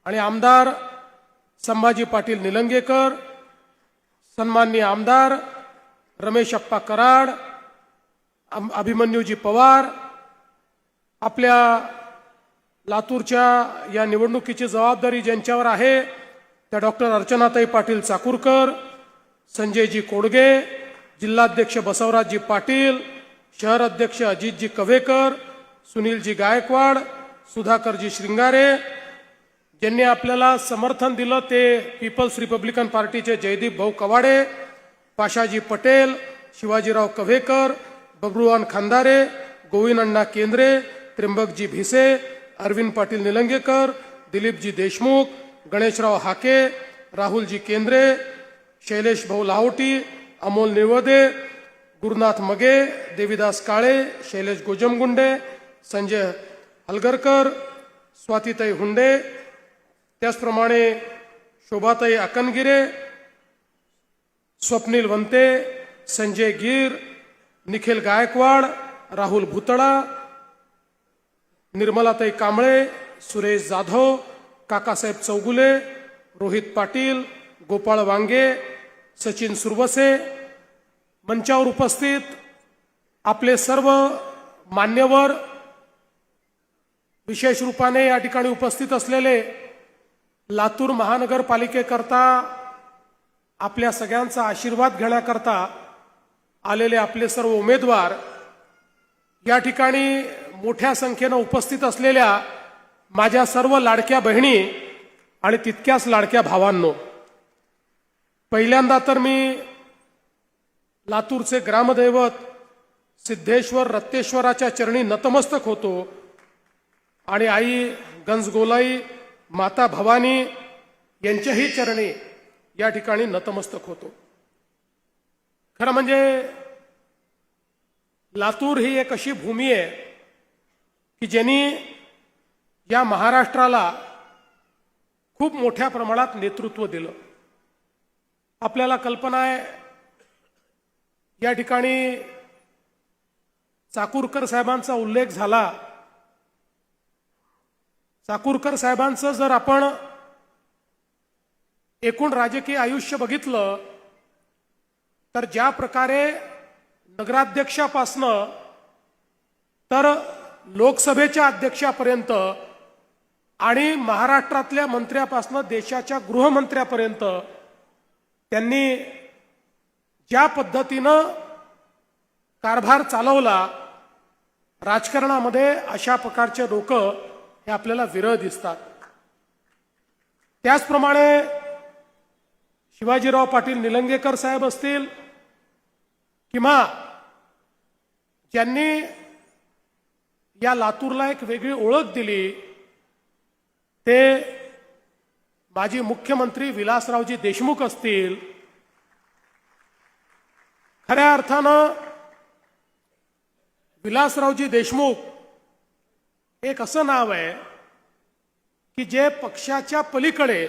आणि आमदार संभाजी पाटील निलंगेकर, सन्माननीय आमदार रमेश अप्पा कराड, अभिमन्यूजी पवार, आपल्या लातूरच्या या निवडणुकीची जबाबदारी ज्यांच्यावर आहे त्या डॉक्टर अर्चनाताई पाटील चाकूरकर, संजयजी कोडगे, जिल्हाध्यक्ष बसवराजजी पाटील, शहर अध्यक्ष अजितजी कव्हेकर, सुनीलजी गायकवाड, सुधाकरजी श्रिंगारे, ज्यांनी आपल्याला समर्थन दिलं ते पीपल्स रिपब्लिकन पार्टीचे जयदीप भाऊ कवाडे, पाशाजी पटेल, शिवाजीराव कव्हेकर, बबरूवान खांदारे, गोविंद अण्णा केंद्रे, त्र्यंबकजी भिसे, अरविंद पाटील निलंगेकर, दिलीपजी देशमुख, गणेशराव हाके, राहुलजी केंद्रे, शैलेश भाऊ लाहोटी, अमोल निवदे, गुरुनाथ मगे, देवीदास काळे, शैलेश गोजमगुंडे, संजय हलगरकर, स्वातीताई हुंडे, त्याचप्रमाणे शोभाताई अकनगिरे, स्वप्नील वंते, संजय गिर, निखिल गायकवाड, राहुल भुतळा, निर्मलाताई कांबळे, सुरेश जाधव, काकासाहेब चौगुले, रोहित पाटील, गोपाळ वांगे, सचिन सुरवसे, मंचावर उपस्थित आपले सर्व मान्यवर, विशेष रूपाने या ठिकाणी उपस्थित असलेले लातूर महानगरपालिकेकरता आपल्या सगळ्यांचा आशीर्वाद घेण्याकरता आलेले आपले सर्व उमेदवार, या ठिकाणी मोठ्या संख्येनं उपस्थित असलेल्या माझ्या सर्व लाडक्या बहिणी आणि तितक्याच लाडक्या भावांनो, पहिल्यांदा तर मी लातूरचे ग्रामदैवत सिद्धेश्वर रत्तेश्वराच्या चरणी नतमस्तक होतो आणि आई गंजगोलाई माता भवानी यांच्याही चरणी या ठिकाणी नतमस्तक होतो. खरं म्हणजे लातूर ही एक अशी भूमी आहे की ज्यांनी या महाराष्ट्राला खूप मोठ्या प्रमाणात नेतृत्व दिलं. आपल्याला कल्पना आहे, या ठिकाणी चाकूरकर साहेबांचा उल्लेख झाला. चाकूरकर साहेबांचं जर आपण एकूण राजकीय आयुष्य बघितलं तर ज्या प्रकारे नगराध्यक्षापासनं तर लोकसभेच्या अध्यक्षापर्यंत आणि महाराष्ट्रातल्या मंत्र्यापासनं देशाच्या गृहमंत्र्यापर्यंत त्यांनी ज्या पद्धतीनं कारभार चालवला, राजकारणामध्ये अशा प्रकारचे लोक हे आपल्याला विरळ दिसतात. त्याचप्रमाणे शिवाजीराव पाटील निलंगेकर साहेब असतील किंवा ज्यांनी या लातूरला एक वेगळी ओळख दिली ते माजी मुख्यमंत्री विलासरावजी देशमुख असतील खऱ्या अर्थानं विलासरावजी देशमुख एक असं नाव आहे की जे पक्षाच्या पलीकडे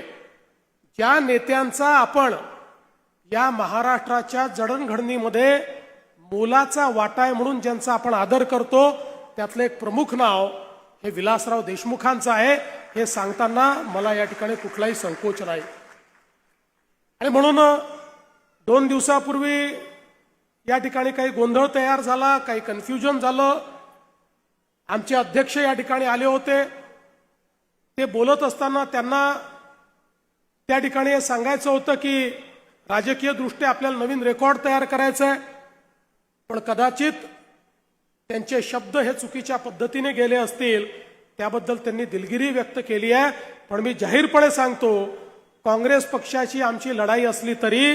ज्या नेत्यांचा आपण या महाराष्ट्राच्या जडणघडणीमध्ये मोलाचा वाटा आहे म्हणून ज्यांचा आपण आदर करतो त्यातलं एक प्रमुख नाव हे विलासराव देशमुखांचं आहे. हे सांगताना मला या ठिकाणी कुठलाही संकोच नाही. आणि म्हणून 2 दिवसापूर्वी या ठिकाणी काही गोंधळ तयार झाला, काही कन्फ्युजन झालं. आमचे अध्यक्ष या ठिकाणी आले होते. ते बोलत असताना त्यांना त्या ठिकाणी हे सांगायचं होतं की राजकीय दृष्ट्या आपल्याला नवीन रेकॉर्ड तयार करायचा आहे, पण कदाचित त्यांचे शब्द हे चुकीच्या पद्धतीने गेले असतील, त्याबद्दल त्यांनी दिलगिरी व्यक्त केली आहे. पण मी जाहीरपणे सांगतो, काँग्रेस पक्षाची आमची लढाई असली तरी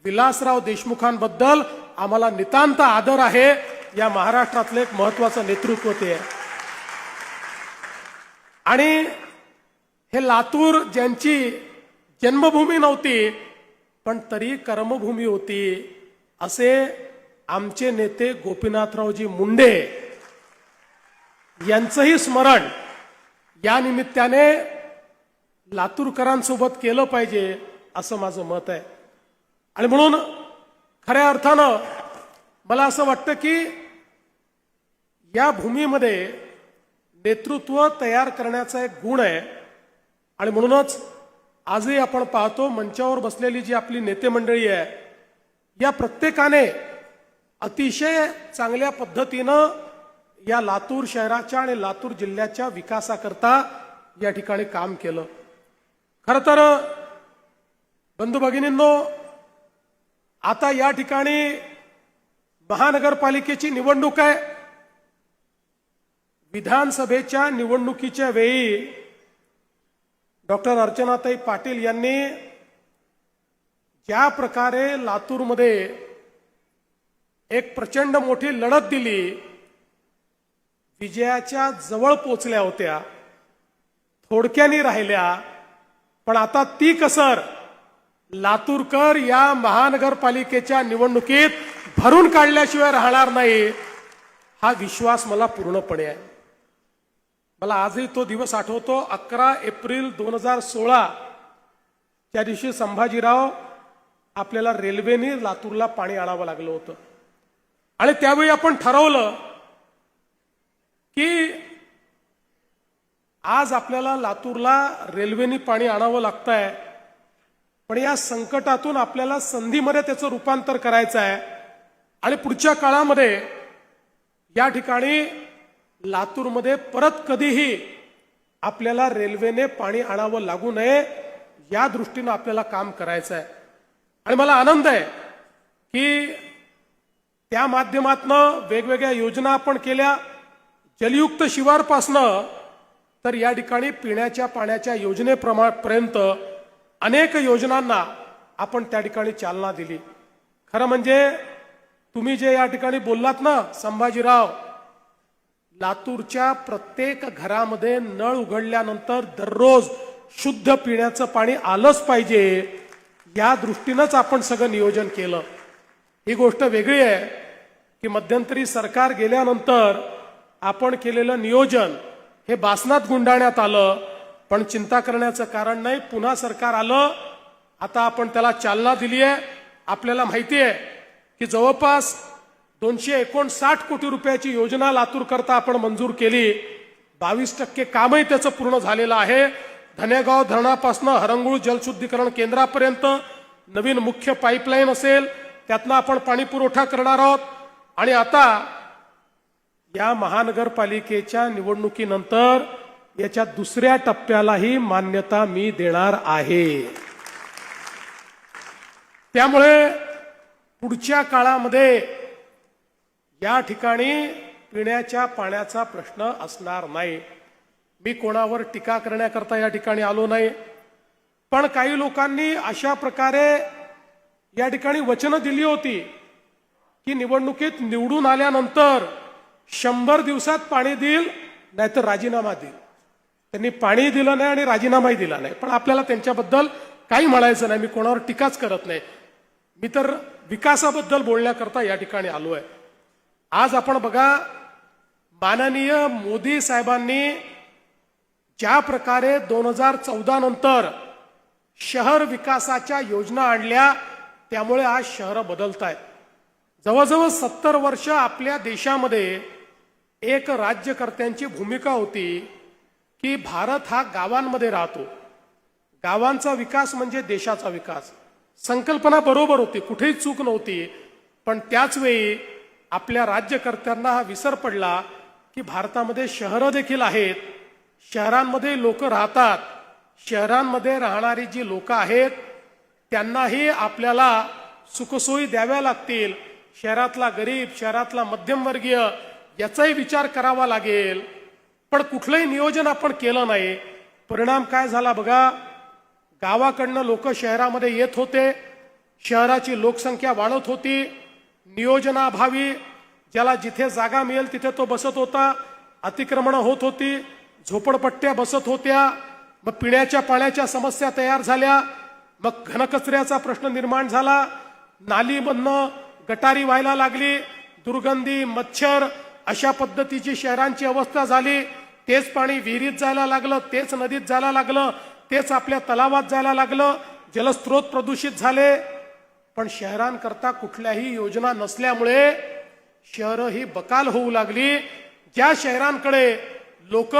विलासराव देशमुखांबद्दल आम्हाला नितांत आदर आहे. या महाराष्ट्रातलं एक महत्वाचं नेतृत्व ते आहे. आणि हे लातूर ज्यांची जन्मभूमी नव्हती पण तरी कर्मभूमी होती, असे आमचे नेते गोपीनाथरावजी मुंडे यांचंही स्मरण या निमित्ताने लातूरकरांसोबत केलं पाहिजे असं माझं मत आहे. आणि म्हणून खऱ्या अर्थानं मला असं वाटतं की या भूमीमध्ये नेतृत्व तयार करण्याचा एक गुण आहे. आणि म्हणूनच आजही आपण पाहतो मंचावर बसलेली जी आपली नेते मंडळी आहे, या प्रत्येकाने अतिशय चांगल्या पद्धतीनं या लातूर शहराच्या आणि लातूर जिल्ह्याच्या विकासाकरता या ठिकाणी काम केलं. खरं तर बंधू भगिनींनो, आता या ठिकाणी महानगरपालिकेची निवडणूक आहे. विधानसभेच्या निवडणुकीच्या वेळी डॉक्टर अर्चनाताई पाटील यांनी ज्या प्रकारे लातूरमध्ये एक प्रचंड मोठी लढत दिली, विजयाच्या जवळ पोचल्या होत्या, थोडक्यानी राहिल्या, पण आता ती कसर लातूरकर या महानगरपालिकेच्या निवडणुकीत भरून काढल्याशिवाय राहणार नाही, हा विश्वास मला पूर्णपणे आहे. मला आजही तो दिवस आठवतो. 11 एप्रिल 2016 त्या दिवशी संभाजीराव आपल्याला रेल्वेने लातूरला पाणी आणावं लागलं होतं. आणि त्यावेळी आपण ठरवलं की आज आपल्याला लातूरला रेल्वेने पाणी आणावं लागतंय, पण या संकटातून आपल्याला संधीमध्ये त्याचं रूपांतर करायचं आहे. आणि पुढच्या काळामध्ये या ठिकाणी लातूरमध्ये परत कधीही आपल्याला रेल्वेने पाणी आणावं लागू नये, या दृष्टीनं आपल्याला काम करायचं आहे. आणि मला आनंद आहे की त्या माध्यमातनं वेगवेगळ्या योजना आपण केल्या. जलयुक्त शिवारपासनं तर या ठिकाणी पिण्याच्या पाण्याच्या योजनेपर्यंत अनेक योजनांना आपण त्या ठिकाणी चालना दिली. खरं म्हणजे तुम्ही जे या ठिकाणी बोललात ना संभाजीराव, लातूरच्या प्रत्येक घरामध्ये नळ उघडल्यानंतर दररोज शुद्ध पिण्याचं पाणी आलंच पाहिजे, या दृष्टीनंच आपण सगळं नियोजन केलं. ही गोष्ट वेगळी आहे की मध्यंतरी सरकार गेल्यानंतर आपण केलेलं नियोजन हे बासनात गुंडाळण्यात आलं. पण चिंता करण्याचं कारण नाही, पुन्हा सरकार आलं, आता आपण त्याला चालना दिली आहे. आपल्याला माहिती आहे की जवळपास 259 कोटी रुपयाची योजना लातूर करता आपण मंजूर केली. 22% कामही त्याचं पूर्ण झालेलं आहे. धनेगाव धरणापासून हरंगुळ जलशुद्धीकरण केंद्रापर्यंत नवीन मुख्य पाईपलाईन असेल, त्यातनं आपण पाणी पुरवठा करणार आहोत. आणि आता या महानगरपालिकेच्या निवडणुकीनंतर याच्या दुसऱ्या टप्प्यालाही मान्यता मी देणार आहे. त्यामुळे पुढच्या काळामध्ये या ठिकाणी पिण्याच्या पाण्याचा प्रश्न असणार नाही. मी कोणावर टीका करण्याकरता या ठिकाणी आलो नाही, पण काही लोकांनी अशा प्रकारे या ठिकाणी वचनं दिली होती की निवडणुकीत निवडून आल्यानंतर 100 दिवसात पाणी देईल, नाहीतर राजीनामा देईल. त्यांनी पाणी दिलं नाही आणि राजीनामाही दिला नाही. पण आपल्याला त्यांच्याबद्दल काही म्हणायचं नाही, मी कोणावर टीकाच करत नाही. मी तर विकासाबद्दल बोलण्याकरता या ठिकाणी आलो आहे. आज आपण बघा, माननीय मोदी साहेबांनी ज्या प्रकारे 2014 नंतर शहर विकासाच्या योजना आणल्या, त्यामुळे आज शहरं बदलत आहेत. जवळजवळ 70 वर्ष आपल्या देशामध्ये एक राज्यकर्त्यांची भूमिका होती की भारत हा गावांमध्ये राहतो, गावांचा विकास म्हणजे देशाचा विकास. संकल्पना बरोबर होती, कुठेही चूक नव्हती. पण त्याच वेळी आपल्या राज्यकर्त्यांना हा विसर पडला की भारतामध्ये शहरं देखील आहेत, शहरांमध्ये लोक राहतात. शहरांमध्ये राहणारी जी लोक आहेत त्यांनाही आपल्याला सुखसोयी द्याव्या लागतील. शहरातला गरीब, शहरातला मध्यमवर्गीय याचाही विचार करावा लागेल. पण कुठलंही नियोजन आपण केलं नाही. परिणाम काय झाला बघा, गावाकडनं लोक शहरामध्ये येत होते, शहराची लोकसंख्या वाढत होती. नियोजनाभावी ज्याला जिथे जागा मिळेल तिथे तो बसत होता, अतिक्रमणं होत होती, झोपडपट्ट्या बसत होत्या. मग पिण्याच्या पाण्याच्या समस्या तयार झाल्या, मग घनकचऱ्याचा प्रश्न निर्माण झाला, नालीमधनं गटारी व्हायला लागली, दुर्गंधी, मच्छर अशा पद्धतीची शहरांची अवस्था झाली. तेच पाणी विहिरीत जायला लागलं, तेच नदीत जायला लागलं, तेच आपल्या तलावात जायला लागलं, जलस्रोत प्रदूषित झाले. पण शहरांकरता कुठल्याही योजना नसल्यामुळे शहरं ही बकाल होऊ लागली. ज्या शहरांकडे लोक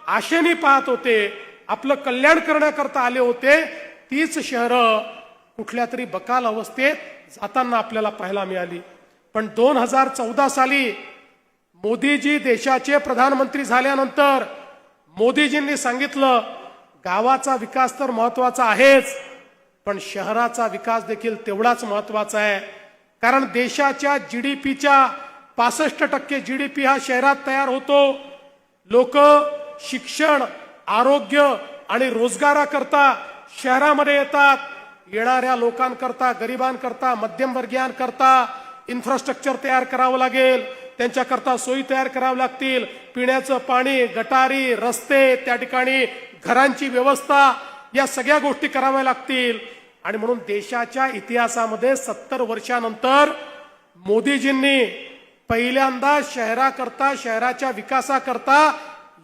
आशेने पाहत होते, आपलं कल्याण करण्याकरता आले होते, तीच शहरं कुठल्या तरी बकाल अवस्थेत जाताना आपल्याला पाहायला मिळाली. पण 2014 साली मोदीजी देशाचे प्रधानमंत्री झाल्यानंतर मोदीजींनी सांगितलं, गावाचा विकास तर महत्वाचा आहेच, पण शहराचा विकास देखील तेवढाच महत्वाचा आहे. कारण देशाच्या जीडीपीच्या 65% जीडीपी हा शहरात तयार होतो. लोक शिक्षण, आरोग्य आणि रोजगाराकरता शहरामध्ये येतात. येणाऱ्या लोकांकरता, गरिबांकरता, मध्यमवर्गीयांकरता इन्फ्रास्ट्रक्चर तयार करावं लागेल, त्यांच्याकरता सोयी तयार कराव्या लागतील. पिण्याचं पाणी, गटारी, रस्ते, त्या ठिकाणी घरांची व्यवस्था, या सगळ्या गोष्टी कराव्या लागतील. आणि म्हणून देशाच्या इतिहासामध्ये 70 वर्षानंतर मोदीजींनी पहिल्यांदा शहराकरता, शहराच्या विकासाकरता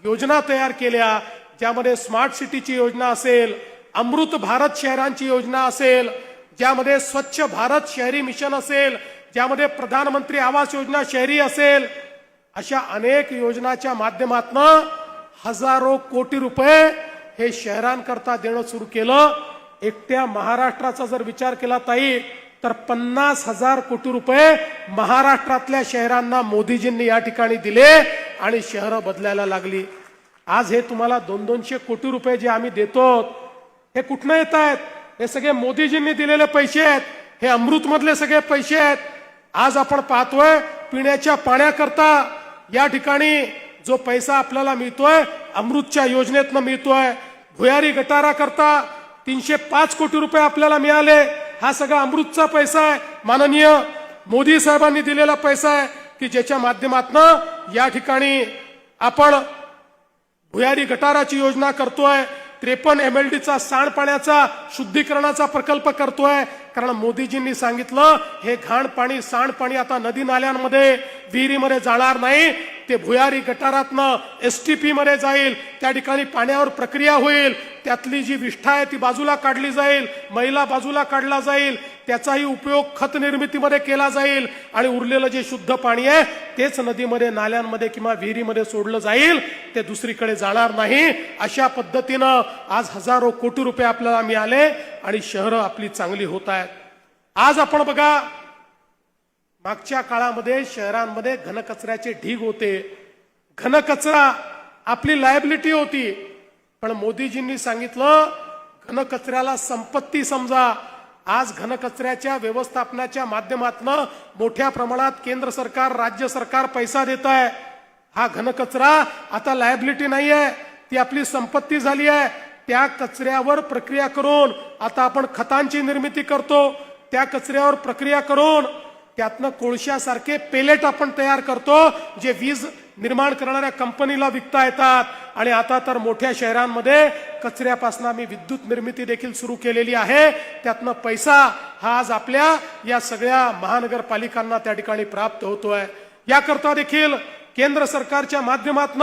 योजना तयार केल्या, ज्यामध्ये स्मार्ट सिटीची योजना असेल, अमृत भारत शहरांची योजना असेल, ज्यामध्ये स्वच्छ भारत शहरी मिशन असेल, ज्यामध्ये प्रधानमंत्री आवास योजना शहरी असेल. अशा अनेक योजनाच्या माध्यमातून हजारो कोटी रुपये हे शहरांकरता देणं सुरू केलं. एकट्या महाराष्ट्राचा जर विचार केला ताई, तर 50,000 कोटी रुपये महाराष्ट्रातल्या शहरांना मोदीजींनी या ठिकाणी दिले आणि शहरं बदलायला लागली. आज हे तुम्हाला 200 कोटी रुपये जे आम्ही देतो, हे कुठनं येत आहेत? हे सगळे मोदीजींनी दिलेले पैसे आहेत. हे अमृत मधले सगळे पैसे आहेत. आज आपण पाहतोय पिण्याच्या पाण्याकरता या ठिकाणी जो पैसा आपल्याला मिळतोय, अमृतच्या योजनेतनं मिळतोय. भुयारी गटाराकरता 305 कोटी रुपये आपल्याला मिळाले. हा सगळा अमृतचा पैसा आहे, माननीय मोदी साहेबांनी दिलेला पैसा आहे, की ज्याच्या माध्यमातून या ठिकाणी आपण भुयारी गटाराची योजना करतोय. 53 MLDचा सांडपाण्याचा शुद्धीकरणाचा प्रकल्प करतोय. कारण मोदीजींनी सांगितलं, हे घाण पाणी, सांडपाणी आता नदी नाल्यांमध्ये, विहिरीमध्ये जाणार नाही, ते भुयारी गटारातनं STP मध्ये जाईल. त्या ठिकाणी पाण्यावर प्रक्रिया होईल, त्यातली जी विष्ठा आहे ती बाजूला काढली जाईल, मैला बाजूला काढला जाईल, त्याचाही उपयोग खत निर्मितीमध्ये केला जाईल आणि उरलेलं जे शुद्ध पाणी आहे तेच नदीमध्ये, नाल्यांमध्ये किंवा विहिरीमध्ये सोडलं जाईल, ते दुसरीकडे जाणार नाही. अशा पद्धतीनं आज हजारो कोटी रुपये आपल्याला मिळाले आणि शहरं आपली चांगली होत आहेत. आज आपण बघा, मागच्या काळामध्ये शहरांमध्ये घनकचऱ्याचे ढीग होते. घनकचरा आपली लायबिलिटी होती. पण मोदीजींनी सांगितलं, घनकचऱ्याला संपत्ती समजा. आज घनकचऱ्याच्या व्यवस्थापनाच्या माध्यमातून मोठ्या प्रमाणात केंद्र सरकार, राज्य सरकार पैसा देत आहे. हा घनकचरा आता लायबिलिटी नाही आहे, ती आपली संपत्ती झाली आहे. त्या कचऱ्यावर प्रक्रिया करून आता आपण खतांची निर्मिती करतो. त्या कचऱ्यावर प्रक्रिया करून त्यातनं कोळशासारखे पेलेट आपण तयार करतो, जे वीज निर्माण करणाऱ्या कंपनीला विकता येतात आणि आता तर मोठ्या शहरांमध्ये कचऱ्यापासून आम्ही विद्युत निर्मिती देखील सुरू केलेली आहे. त्यातनं पैसा हा आज आपल्या या सगळ्या महानगरपालिकांना त्या ठिकाणी प्राप्त होतोय. याकरता देखील केंद्र सरकारच्या माध्यमातून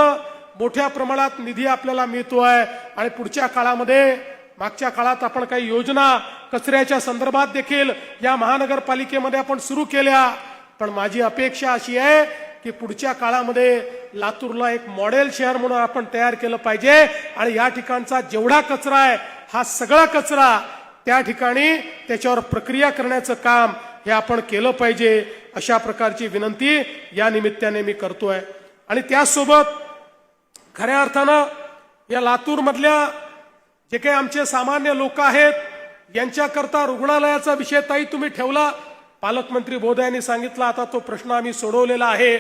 मोठ्या प्रमाणात निधी आपल्याला मिळतोय आणि पुढच्या काळामध्ये मागच्या काळात आपण काही योजना कचऱ्याच्या संदर्भात देखील या महानगरपालिकेमध्ये आपण सुरू केल्या. पण माझी अपेक्षा अशी आहे की पुढच्या काळामध्ये लातूरला एक मॉडेल शहर म्हणून आपण तयार केलं पाहिजे आणि या ठिकाणचा जेवढा कचरा आहे हा सगळा कचरा त्या ठिकाणी त्याच्यावर प्रक्रिया करण्याचं काम हे आपण केलं पाहिजे. अशा प्रकारची विनंती या निमित्ताने मी करतोय. आणि त्याचसोबत खऱ्या अर्थानं या लातूर मधल्या जे काही आमचे सामान्य लोक आहेत यांच्याकरता रुग्णालयाचा विषय ताई तुम्ही ठेवला. पालकमंत्री महोदयांनी सांगितलं आता तो प्रश्न आम्ही सोडवलेला आहे.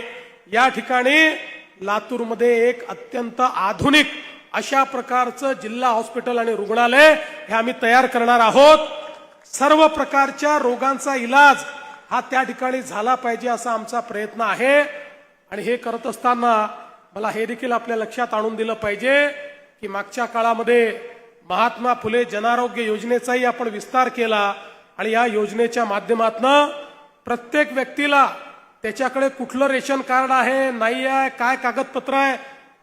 या ठिकाणी लातूरमध्ये एक अत्यंत आधुनिक अशा प्रकारचं जिल्हा हॉस्पिटल आणि रुग्णालय हे आम्ही तयार करणार आहोत. सर्व प्रकारच्या रोगांचा इलाज हा त्या ठिकाणी झाला पाहिजे असा आमचा प्रयत्न आहे. आणि हे करत असताना मला हे देखील आपल्या लक्षात आणून दिलं पाहिजे की मागच्या काळामध्ये महात्मा फुले जनआरोग्य योजनेचाही आपण विस्तार केला आणि या योजनेच्या माध्यमातून प्रत्येक व्यक्तीला त्याच्याकडे कुठलं रेशन कार्ड आहे नाही आहे काय कागदपत्र आहे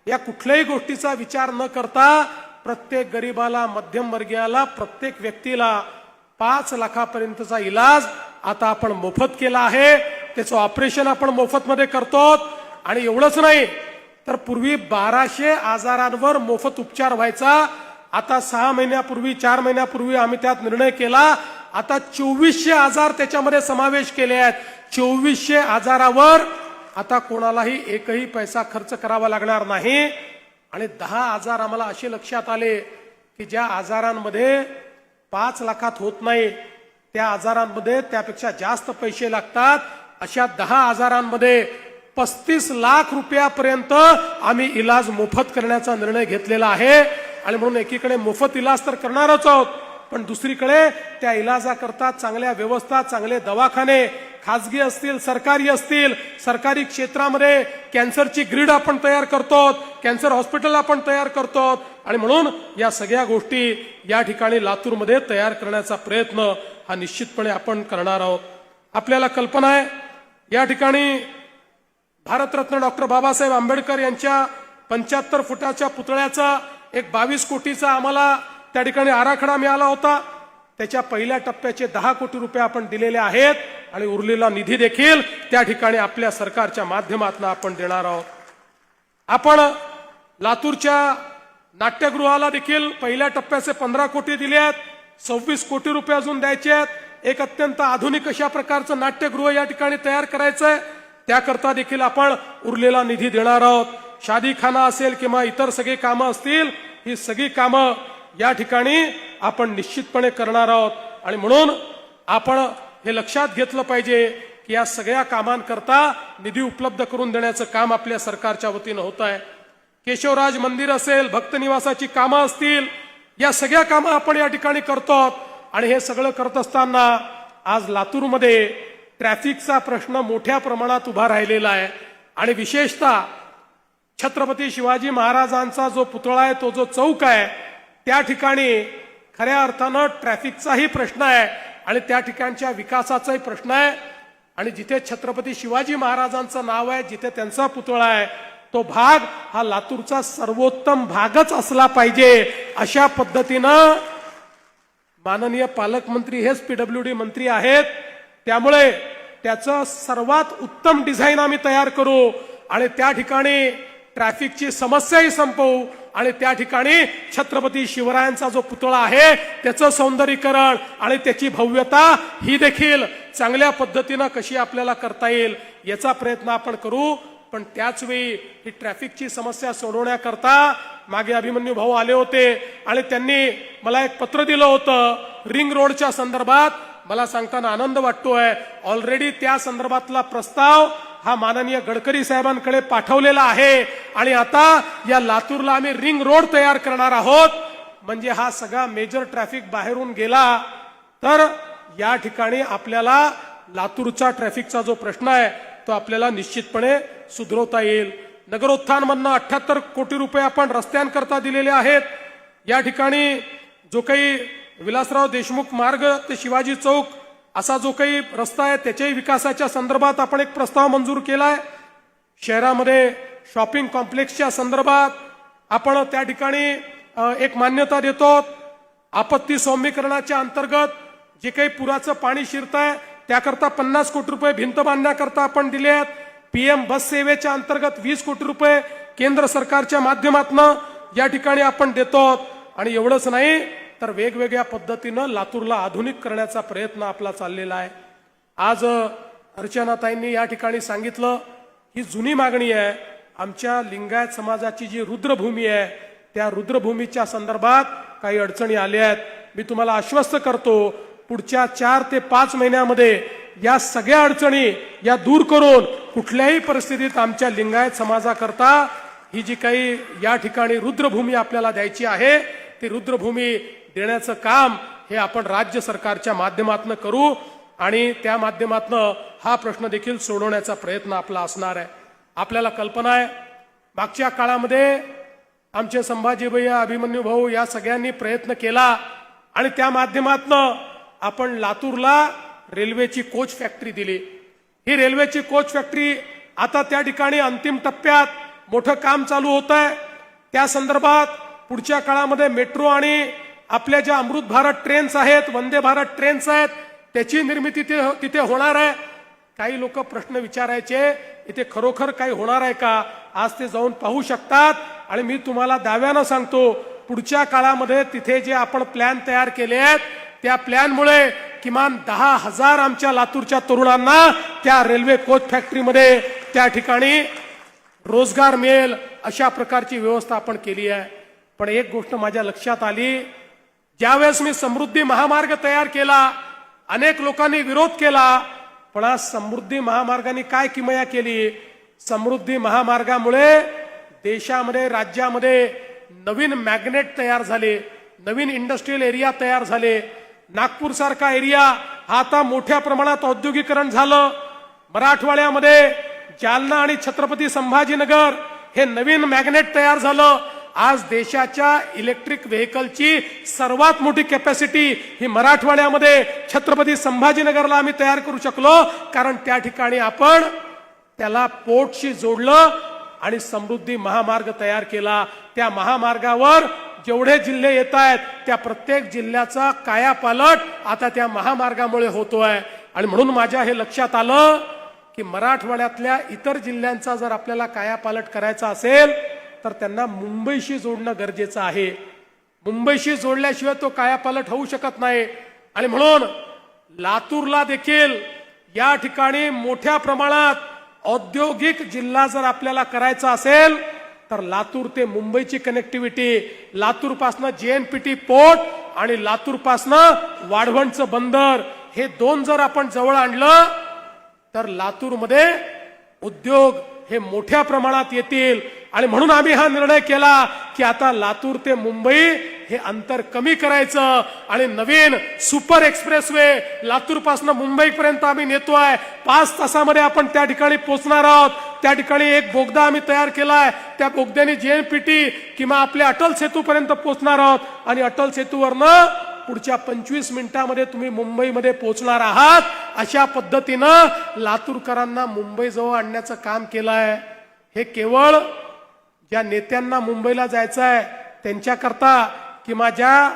या कुठल्याही गोष्टीचा विचार न करता प्रत्येक गरीबाला मध्यमवर्गीयाला प्रत्येक व्यक्तीला 5 लाखापर्यंतचा इलाज आता आपण मोफत केला आहे. त्याचं ऑपरेशन आपण मोफत मध्ये करतो. आणि एवढंच नाही तर पूर्वी 1200 आजारांवर मोफत उपचार व्हायचा. आता 6 महिन्यापूर्वी 4 महिन्यापूर्वी आम्ही त्यात निर्णय केला. आता 2400 आजार त्याच्यामध्ये समावेश केले आहेत. 2400 आजारावर आता कोणालाही एकही पैसा खर्च करावा लागणार नाही. आणि 10 आजार आम्हाला असे लक्षात आले की ज्या आजारांमध्ये 5 लाखात होत नाही त्या आजारांमध्ये त्यापेक्षा जास्त पैसे लागतात. अशा 10 आजारांमध्ये 35 लाख रुपयापर्यंत आम्ही इलाज मोफत करण्याचा निर्णय घेतलेला आहे. आणि म्हणून एकीकडे मोफत इलाज तर करणारच आहोत पण दुसरीकडे त्या इलाजाकरता चांगल्या व्यवस्था चांगले दवाखाने खासगी असतील सरकारी असतील सरकारी क्षेत्रामध्ये कॅन्सरची ग्रीड आपण तयार करतो कॅन्सर हॉस्पिटल आपण तयार करतो. आणि म्हणून या सगळ्या गोष्टी या ठिकाणी लातूरमध्ये तयार करण्याचा प्रयत्न हा निश्चितपणे आपण करणार आहोत. आपल्याला कल्पना आहे या ठिकाणी भारतरत्न डॉक्टर बाबासाहेब आंबेडकर यांच्या 75 फुटाच्या पुतळ्याचा एक 22 कोटीचा आम्हाला त्या ठिकाणी आराखडा मिळाला होता. त्याच्या पहिल्या टप्प्याचे 10 कोटी रुपये आपण दिलेले आहेत आणि उरलेला निधी देखील त्या ठिकाणी आपल्या सरकारच्या माध्यमातून आपण देणार आहोत. आपण लातूरच्या नाट्यगृहाला देखील पहिल्या टप्प्याचे 15 कोटी दिले आहेत. 26 कोटी रुपये अजून द्यायचे आहेत. एक अत्यंत आधुनिक अशा प्रकारचं नाट्यगृह या ठिकाणी तयार करायचंय. त्याकरता देखील आपण उरलेला निधी देणार आहोत. शादीखाना असेल किंवा इतर सगळी कामं असतील ही सगळी कामं या ठिकाणी आपण निश्चितपणे करणार आहोत. आणि म्हणून आपण हे लक्षात घेतलं पाहिजे की या सगळ्या कामांकरता निधी उपलब्ध करून देण्याचं काम आपल्या सरकारच्या वतीनं होत आहे. केशवराज मंदिर असेल भक्त निवासाची कामं असतील या सगळ्या कामं आपण या ठिकाणी करतो. आणि हे सगळं करत असताना आज लातूरमध्ये ट्रॅफिकचा प्रश्न मोठ्या प्रमाणात उभा राहिलेला आहे. आणि विशेषतः छत्रपती शिवाजी महाराजांचा जो पुतळा आहे तो जो चौक आहे त्या ठिकाणी खऱ्या अर्थानं ट्रॅफिकचाही प्रश्न आहे आणि त्या ठिकाणच्या विकासाचाही प्रश्न आहे. आणि जिथे छत्रपती शिवाजी महाराजांचं नाव आहे जिथे त्यांचा पुतळा आहे तो भाग हा लातूरचा सर्वोत्तम भागच असला पाहिजे अशा पद्धतीनं माननीय पालकमंत्री हेच पीडब्ल्यूडी मंत्री आहेत. त्यामुळे त्याचं सर्वात उत्तम डिझाईन आम्ही तयार करू आणि त्या ठिकाणी ट्रॅफिकची समस्याही संपवू आणि त्या ठिकाणी छत्रपती शिवरायांचा जो पुतळा आहे त्याचं सौंदर्यीकरण आणि त्याची भव्यता ही देखील चांगल्या पद्धतीनं कशी आपल्याला करता येईल याचा प्रयत्न आपण करू. पण त्याच वेळी ही ट्रॅफिकची समस्या सोडवण्याकरता मागे अभिमन्यू भाऊ आले होते आणि त्यांनी मला एक पत्र दिलं होतं रिंग रोडच्या संदर्भात. मला सांगताना आनंद वाटतोय ऑलरेडी त्या संदर्भातला प्रस्ताव हा माननीय गडकरी साहेबांकडे पाठवलेला आहे आणि आता या लातूरला आम्ही रिंग रोड तयार करणार आहोत. म्हणजे हा सगळा मेजर ट्रॅफिक बाहेरून गेला तर या ठिकाणी आपल्याला लातूरचा ट्रॅफिकचा जो प्रश्न आहे तो आपल्याला निश्चितपणे सुधरवता येईल. नगरोत्थानमधनं 78 कोटी रुपये आपण रस्त्यांकरता दिलेले आहेत. या ठिकाणी जो काही विलासराव देशमुख मार्ग ते शिवाजी चौक असा जो काही रस्ता आहे त्याच्याही विकासाच्या संदर्भात आपण एक प्रस्ताव मंजूर केलाय. शहरामध्ये शॉपिंग कॉम्प्लेक्सच्या संदर्भात आपण त्या ठिकाणी एक मान्यता देतो. आपत्ती सौम्यीकरणाच्या अंतर्गत जे काही पुराचं पाणी शिरत आहे त्याकरता 50 कोटी रुपये भिंत बांधण्याकरता आपण दिले आहेत. PM बस सेवेच्या अंतर्गत 20 कोटी रुपये केंद्र सरकारच्या माध्यमातून या ठिकाणी आपण देतो. आणि एवढंच नाही तर वेगवेगळ्या पद्धतीनं लातूरला आधुनिक करण्याचा प्रयत्न आपला चाललेला आहे. आज अर्चनाताईंनी या ठिकाणी सांगितलं ही जुनी मागणी आहे. आमच्या लिंगायत समाजाची जी रुद्रभूमी आहे त्या रुद्रभूमीच्या संदर्भात काही अडचणी आल्या आहेत. मी तुम्हाला आश्वस्त करतो पुढच्या 4 ते 5 महिन्यामध्ये या सगळ्या अडचणी या दूर करून कुठल्याही परिस्थितीत आमच्या लिंगायत समाजाकरता ही जी काही या ठिकाणी रुद्रभूमी आपल्याला द्यायची आहे ती रुद्रभूमी देण्याचं काम हे आपण राज्य सरकारच्या माध्यमातून करू आणि त्या माध्यमातून हा प्रश्न देखील सोडवण्याचा प्रयत्न आपला असणार आहे. आपल्याला कल्पना आहे मागच्या काळामध्ये आमचे संभाजी भैया अभिमन्यू भाऊ या सगळ्यांनी प्रयत्न केला आणि त्या माध्यमातून आपण लातूरला रेल्वेची कोच फॅक्टरी दिली. ही रेल्वेची कोच फॅक्टरी आता त्या ठिकाणी अंतिम टप्प्यात मोठं काम चालू होत आहे. त्या संदर्भात पुढच्या काळामध्ये मेट्रो आणि आपल्या ज्या अमृत भारत ट्रेन्स आहेत वंदे भारत ट्रेन्स आहेत त्याची निर्मिती तिथे होणार आहे. काही लोक प्रश्न विचारायचे इथे खरोखर काही होणार आहे का. आज ते जाऊन पाहू शकतात आणि मी तुम्हाला दाव्यानं सांगतो पुढच्या काळामध्ये तिथे जे आपण प्लॅन तयार केले आहेत त्या प्लॅनमुळे किमान 10,000 आमच्या लातूरच्या तरुणांना त्या रेल्वे कोच फॅक्टरीमध्ये त्या ठिकाणी रोजगार मिळेल अशा प्रकारची व्यवस्था आपण केली आहे. पण एक गोष्ट माझ्या लक्षात आली ज्यावेळेस मी समृद्धी महामार्ग तयार केला अनेक लोकांनी विरोध केला. पण आज समृद्धी महामार्गाने काय किमया केली. समृद्धी महामार्गामुळे देशामध्ये राज्यामध्ये नवीन मॅग्नेट तयार झाले नवीन इंडस्ट्रियल एरिया तयार झाले. नागपूर सारखा एरिया हा आता मोठ्या प्रमाणात औद्योगिकरण झालं. मराठवाड्यामध्ये जालना आणि छत्रपती संभाजीनगर हे नवीन मॅग्नेट तयार झालं. आज देशाच्या इलेक्ट्रिक व्हेकलची सर्वात मोठी कॅपॅसिटी ही मराठवाड्यामध्ये छत्रपती संभाजीनगरला आम्ही तयार करू शकलो कारण त्या ठिकाणी आपण त्याला पोर्टशी जोडलं आणि समृद्धी महामार्ग तयार केला. त्या महामार्गावर जेवढे जिल्हे येत आहेत त्या प्रत्येक जिल्ह्याचा कायापालट आता त्या महामार्गामुळे होतोय. आणि म्हणून माझ्या हे लक्षात आलं की मराठवाड्यातल्या इतर जिल्ह्यांचा जर आपल्याला कायापालट करायचा असेल तर त्यांना मुंबईशी जोडणं गरजेचं आहे. मुंबईशी जोडल्याशिवाय तो कायापालट होऊ शकत नाही. आणि म्हणून लातूरला देखील या ठिकाणी मोठ्या प्रमाणात औद्योगिक जिल्हा जर आपल्याला करायचा असेल तर लातूर ते मुंबईची कनेक्टिव्हिटी लातूर पासनं JNPT पोर्ट आणि लातूर पासनं वाढवणचं बंदर हे 2 जर आपण जवळ आणलं तर लातूरमध्ये उद्योग हे मोठ्या प्रमाणात येतील. आणि म्हणून आम्ही हा निर्णय केला की आता लातूर ते मुंबई हे अंतर कमी करायचं आणि नवीन सुपर एक्सप्रेसवे लातूर पासून मुंबईपर्यंत आम्ही नेतोय. 5 तासामध्ये आपण त्या ठिकाणी पोहोचणार आहोत. त्या ठिकाणी एक बोगदा आम्ही तयार केलाय. त्या बोगद्याने JNPT किंवा आपल्या अटल सेतूपर्यंत पोहोचणार आहोत आणि अटल सेतूवरनं पुढच्या 25 मिनिटांमध्ये तुम्ही मुंबईमध्ये पोहोचणार आहात. अशा पद्धतीनं लातूरकरांना मुंबईजवळ आणण्याचं काम केलं आहे. हे केवळ ज्या नेत्यांना मुंबईला जायचं आहे त्यांच्याकरता किंवा ज्या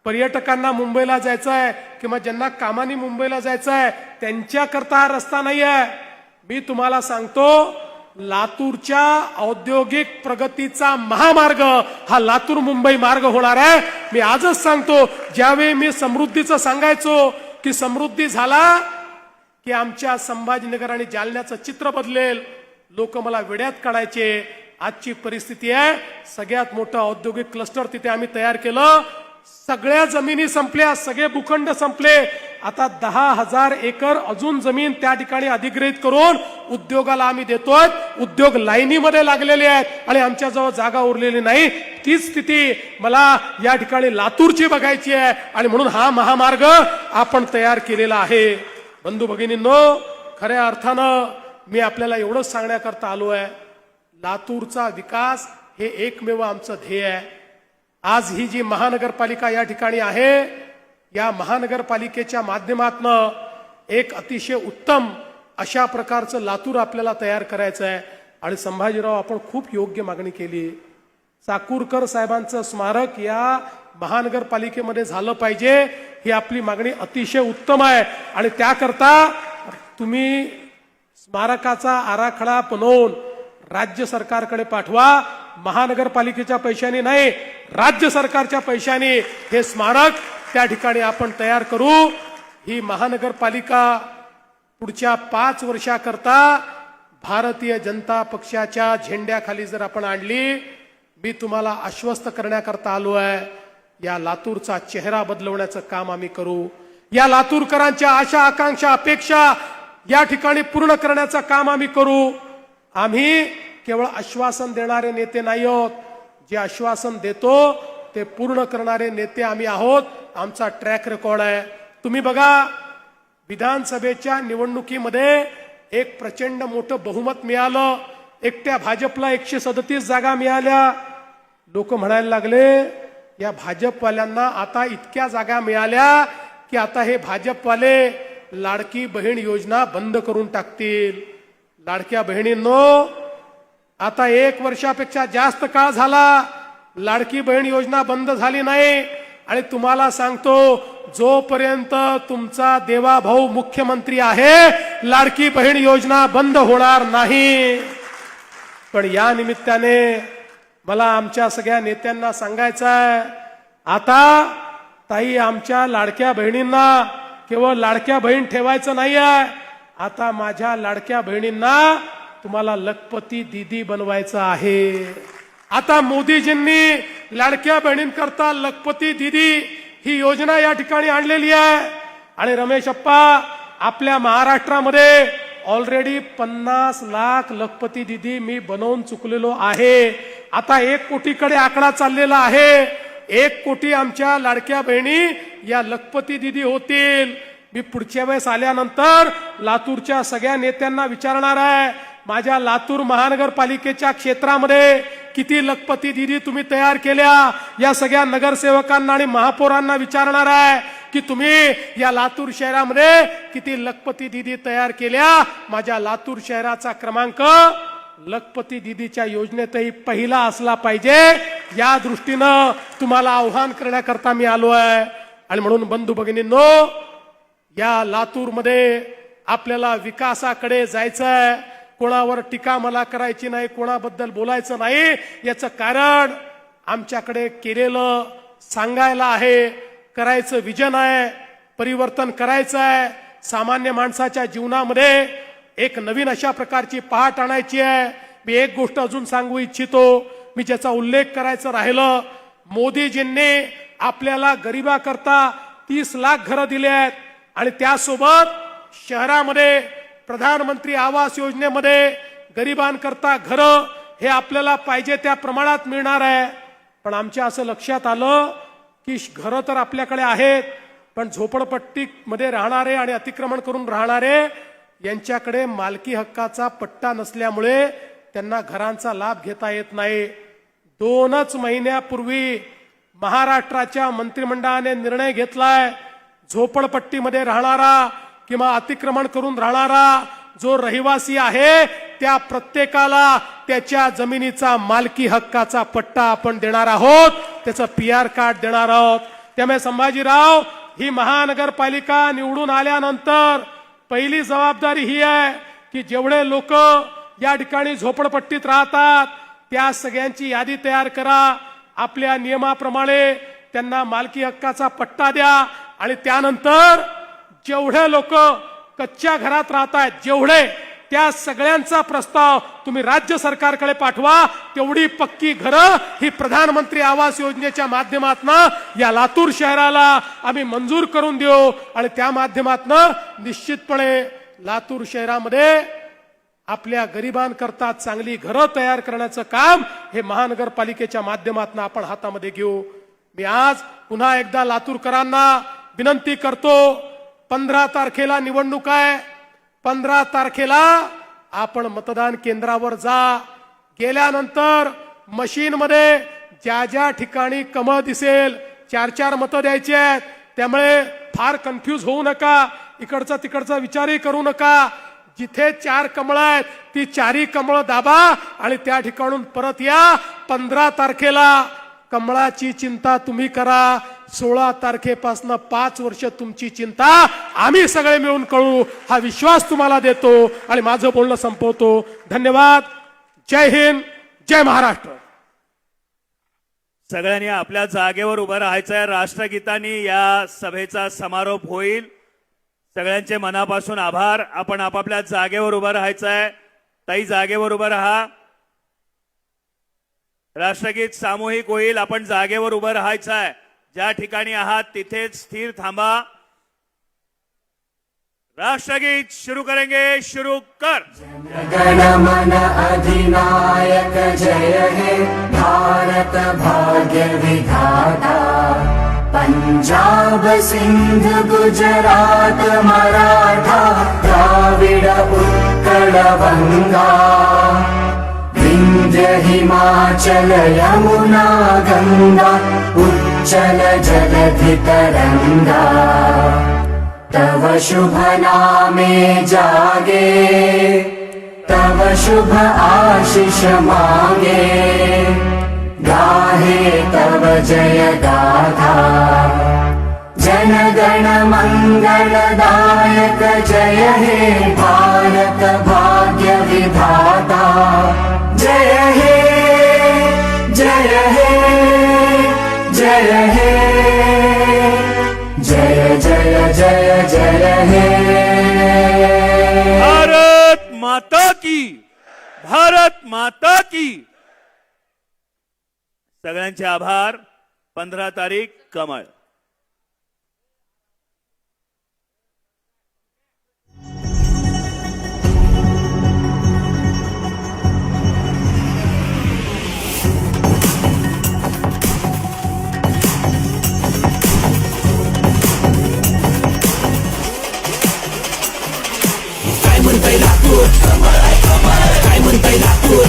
पर्यटकांना मुंबईला जायचं आहे किंवा ज्यांना कामानी मुंबईला जायचं आहे त्यांच्याकरता हा रस्ता नाही आहे. मी तुम्हाला सांगतो लातूरच्या औद्योगिक प्रगतीचा महामार्ग हा लातूर मुंबई मार्ग होणार आहे. मी आजच सांगतो ज्यावेळी मी समृद्धीचं सांगायचो की समृद्धी झाला की आमच्या संभाजीनगर आणि जालन्याचं चित्र बदलेल लोक मला वेड्यात काढायचे. आजची परिस्थिती आहे सगळ्यात मोठं औद्योगिक क्लस्टर तिथे आम्ही तयार केलं. सगळ्या जमिनी संपल्या सगळे भूखंड संपले. आता 10,000 एकर अजून जमीन त्या ठिकाणी अधिग्रहित करून उद्योगाला आम्ही देतोय. उद्योग लाईनीमध्ये लागलेले आहेत आणि आमच्याजवळ जागा उरलेली नाही. तीच स्थिती मला या ठिकाणी लातूरची बघायची आहे आणि म्हणून हा महामार्ग आपण तयार केलेला आहे. बंधू भगिनींनो खऱ्या अर्थानं मी आपल्याला एवढंच सांगण्याकरता आलो आहे लातूरचा विकास हे एकमेव आमचं ध्येय आहे. आज ही जी महानगरपालिका या ठिकाणी आहे, या महानगरपालिकेच्या माध्यमातनं एक अतिशय उत्तम अशा प्रकारचं लातूर आपल्याला तयार करायचं आहे. आणि संभाजीराव, आपण खूप योग्य मागणी केली. चाकूरकर साहेबांचं स्मारक या महानगरपालिकेमध्ये झालं पाहिजे, ही आपली मागणी अतिशय उत्तम आहे. आणि त्याकरता तुम्ही स्मारकाचा आराखडा बनवून राज्य सरकारकडे पाठवा. महानगरपालिकेच्या पैशाने नाही, राज्य सरकारच्या पैशाने हे स्मारक त्या ठिकाणी आपण तयार करू. ही महानगरपालिका पुढच्या 5 वर्षाकरता भारतीय जनता पक्षाच्या झेंड्याखाली जर आपण आणली, मी तुम्हाला आश्वस्त करण्याकरता आलो आहे, या लातूरचा चेहरा बदलवण्याचं काम आम्ही करू. या लातूरकरांच्या आशा आकांक्षा अपेक्षा या ठिकाणी पूर्ण करण्याचं काम आम्ही करू. आम्ही केवळ आश्वासन देणारे नेते नाही आहोत, जे आश्वासन देतो ते पूर्ण करणारे नेते आम्ही आहोत. आमचा ट्रॅक रेकॉर्ड आहे. तुम्ही बघा, विधानसभेच्या निवडणुकीमध्ये एक प्रचंड मोठं बहुमत मिळालं. एकट्या भाजपला 137 जागा मिळाल्या. लोक म्हणायला लागले, या भाजपवाल्यांना आता इतक्या जागा मिळाल्या की आता हे भाजपवाले लाडकी बहीण योजना बंद करून टाकतील. लाडक्या बहिणींनो, आता 1 वर्षापेक्षा जास्त काळ झाला लाडकी बहीण योजना बंद झाली नाही. आणि तुम्हाला सांगतो, जोपर्यंत तुमचा देवाभाऊ मुख्यमंत्री आहे, लाडकी बहीण योजना बंद होणार नाही. पण या निमित्ताने मला आमच्या सगळ्या नेत्यांना सांगायचं आहे, आता ताई, आमच्या लाडक्या बहिणींना केवळ लाडक्या बहीण ठेवायचं नाही आहे, आता माझ्या लाडक्या बहिणींना तुम्हाला लखपती दीदी बनवायचं आहे. आता मोदीजींनी लाडक्या बहिणींकरता लखपती दीदी ही योजना या ठिकाणी आणलेली आहे. आणि रमेश अप्पा, आपल्या महाराष्ट्रामध्ये ऑलरेडी 50 लाख लखपती दीदी मी बनवून चुकलेलो आहे. आता 1 कोटीकडे आकडा चाललेला आहे. 1 कोटी आमच्या लाडक्या बहिणी या लखपती दीदी होतील. मी पुढच्या वेळेस आल्यानंतर लातूरच्या सगळ्या नेत्यांना विचारणार आहे, माझ्या लातूर महानगरपालिकेच्या क्षेत्रामध्ये किती लखपती दीदी तुम्ही तयार केल्या. या सगळ्या नगरसेवकांना आणि महापौरांना विचारणार आहे की तुम्ही या लातूर शहरामध्ये किती लखपती दीदी तयार केल्या. माझ्या लातूर शहराचा क्रमांक लखपती दीदीच्या योजनेतही पहिला असला पाहिजे, या दृष्टीनं तुम्हाला आव्हान करण्याकरता मी आलो आहे. आणि म्हणून बंधू भगिनींनो, या लातूरमध्ये आपल्याला विकासाकडे जायचंय. कोणावर टीका मला करायची नाही, कोणाबद्दल बोलायचं नाही. याचं कारण आमच्याकडे केलेलं सांगायला आहे, करायचं विजन आहे, परिवर्तन करायचं आहे. सामान्य माणसाच्या जीवनामध्ये एक नवीन अशा प्रकारची पहाट आणायची आहे. मी एक गोष्ट अजून सांगू इच्छितो, मी ज्याचा उल्लेख करायचं राहिलं, मोदीजींनी आपल्याला गरिबाकरता 30 लाख घरं दिले आहेत. आणि त्यासोबत शहरामध्ये प्रधानमंत्री आवास योजनेमध्ये गरिबांकरता घरं हे आपल्याला पाहिजे त्या प्रमाणात मिळणार आहे. पण आमच्या असं लक्षात आलं की घरं तर आपल्याकडे आहेत, पण झोपडपट्टीमध्ये राहणारे आणि अतिक्रमण करून राहणारे यांच्याकडे मालकी हक्काचा पट्टा नसल्यामुळे त्यांना घरांचा लाभ घेता येत नाही. 2च महिन्यापूर्वी महाराष्ट्राच्या मंत्रिमंडळाने निर्णय घेतलाय, झोपडपट्टीमध्ये राहणारा किंवा अतिक्रमण करून राहणारा जो रहिवासी आहे, त्या प्रत्येकाला त्याच्या जमिनीचा मालकी हक्काचा पट्टा आपण देणार आहोत, त्याचं PR कार्ड देणार आहोत. त्यामुळे संभाजीराव, ही महानगरपालिका निवडून आल्यानंतर पहिली जबाबदारी ही आहे की जेवढे लोक या ठिकाणी झोपडपट्टीत राहतात त्या सगळ्यांची यादी तयार करा. आपल्या नियमाप्रमाणे त्यांना मालकी हक्काचा पट्टा द्या. आणि त्यानंतर जेवढे लोक कच्च्या घरात राहतात, जेवढे, त्या सगळ्यांचा प्रस्ताव तुम्ही राज्य सरकारकडे पाठवा. तेवढी पक्की घरं ही प्रधानमंत्री आवास योजनेच्या माध्यमातून या लातूर शहराला आम्ही मंजूर करून देऊ. आणि त्या माध्यमातून निश्चितपणे लातूर शहरामध्ये आपल्या गरिबांकरता चांगली घरं तयार करण्याचं काम हे महानगरपालिकेच्या माध्यमातून आपण हातामध्ये घेऊ. मी आज पुन्हा एकदा लातूरकरांना विनंती करतो, 15 तारखेला निवडणूक आहे. 15 तारखेला आपण मतदान केंद्रावर जा. गेल्यानंतर मशीनमध्ये ज्या ज्या ठिकाणी कमळ दिसेल 4-4 मतं द्यायची आहेत. त्यामुळे फार कन्फ्यूज होऊ नका, इकडचा तिकडचा विचारही करू नका. जिथे 4 कमळ आहेत ती 4ही कमळ दाबा आणि त्या ठिकाणून परत या. 15 तारखेला कमळाची चिंता तुम्ही करा. 16 तारखेपासून 5 वर्ष तुमची चिंता आम्ही सगळे मिळून करू, हा विश्वास तुम्हाला देतो आणि माझं बोलणं संपवतो. धन्यवाद. जय हिंद, जय महाराष्ट्र. सगळ्यांनी आपल्या जागेवर उभं राहायचंय. राष्ट्रगीतांनी या सभेचा समारोप होईल. सगळ्यांचे मनापासून आभार. आपण आपापल्या जागेवर उभं राहायचंय. ताई जागेवर उभं राहा. राष्ट्रगीत सामूहिक होईल. आपण जागेवर उभं राहायचंय. ज्या ठिकाणी आहात तिथेच स्थिर थांबा. राष्ट्रगीत शुरू करेंगे. शुरू कर. गण मन अधिनायक जय हे भारत भाग्य विधाता. पंजाब सिंध गुजरात मराठा द्राविड उत्कल गंगा. विंध्य हिमाचल यमुना गंगा उच्चल जलधि तरंगा. तव शुभ नामे जागे, तव शुभ आशीष मांगे. गाहे तव जय गाथा. जन गण मंगलदायक जय हे भारत भाग्य विधाता. जय हे, जय हे, जय हे, जय जय जय जय हे. भारत माता की, भारत माता की. सगळ्यांचे आभार. 15 तारीख कमळ. काय म्हणताय लातूर, काय म्हणताय लातूर.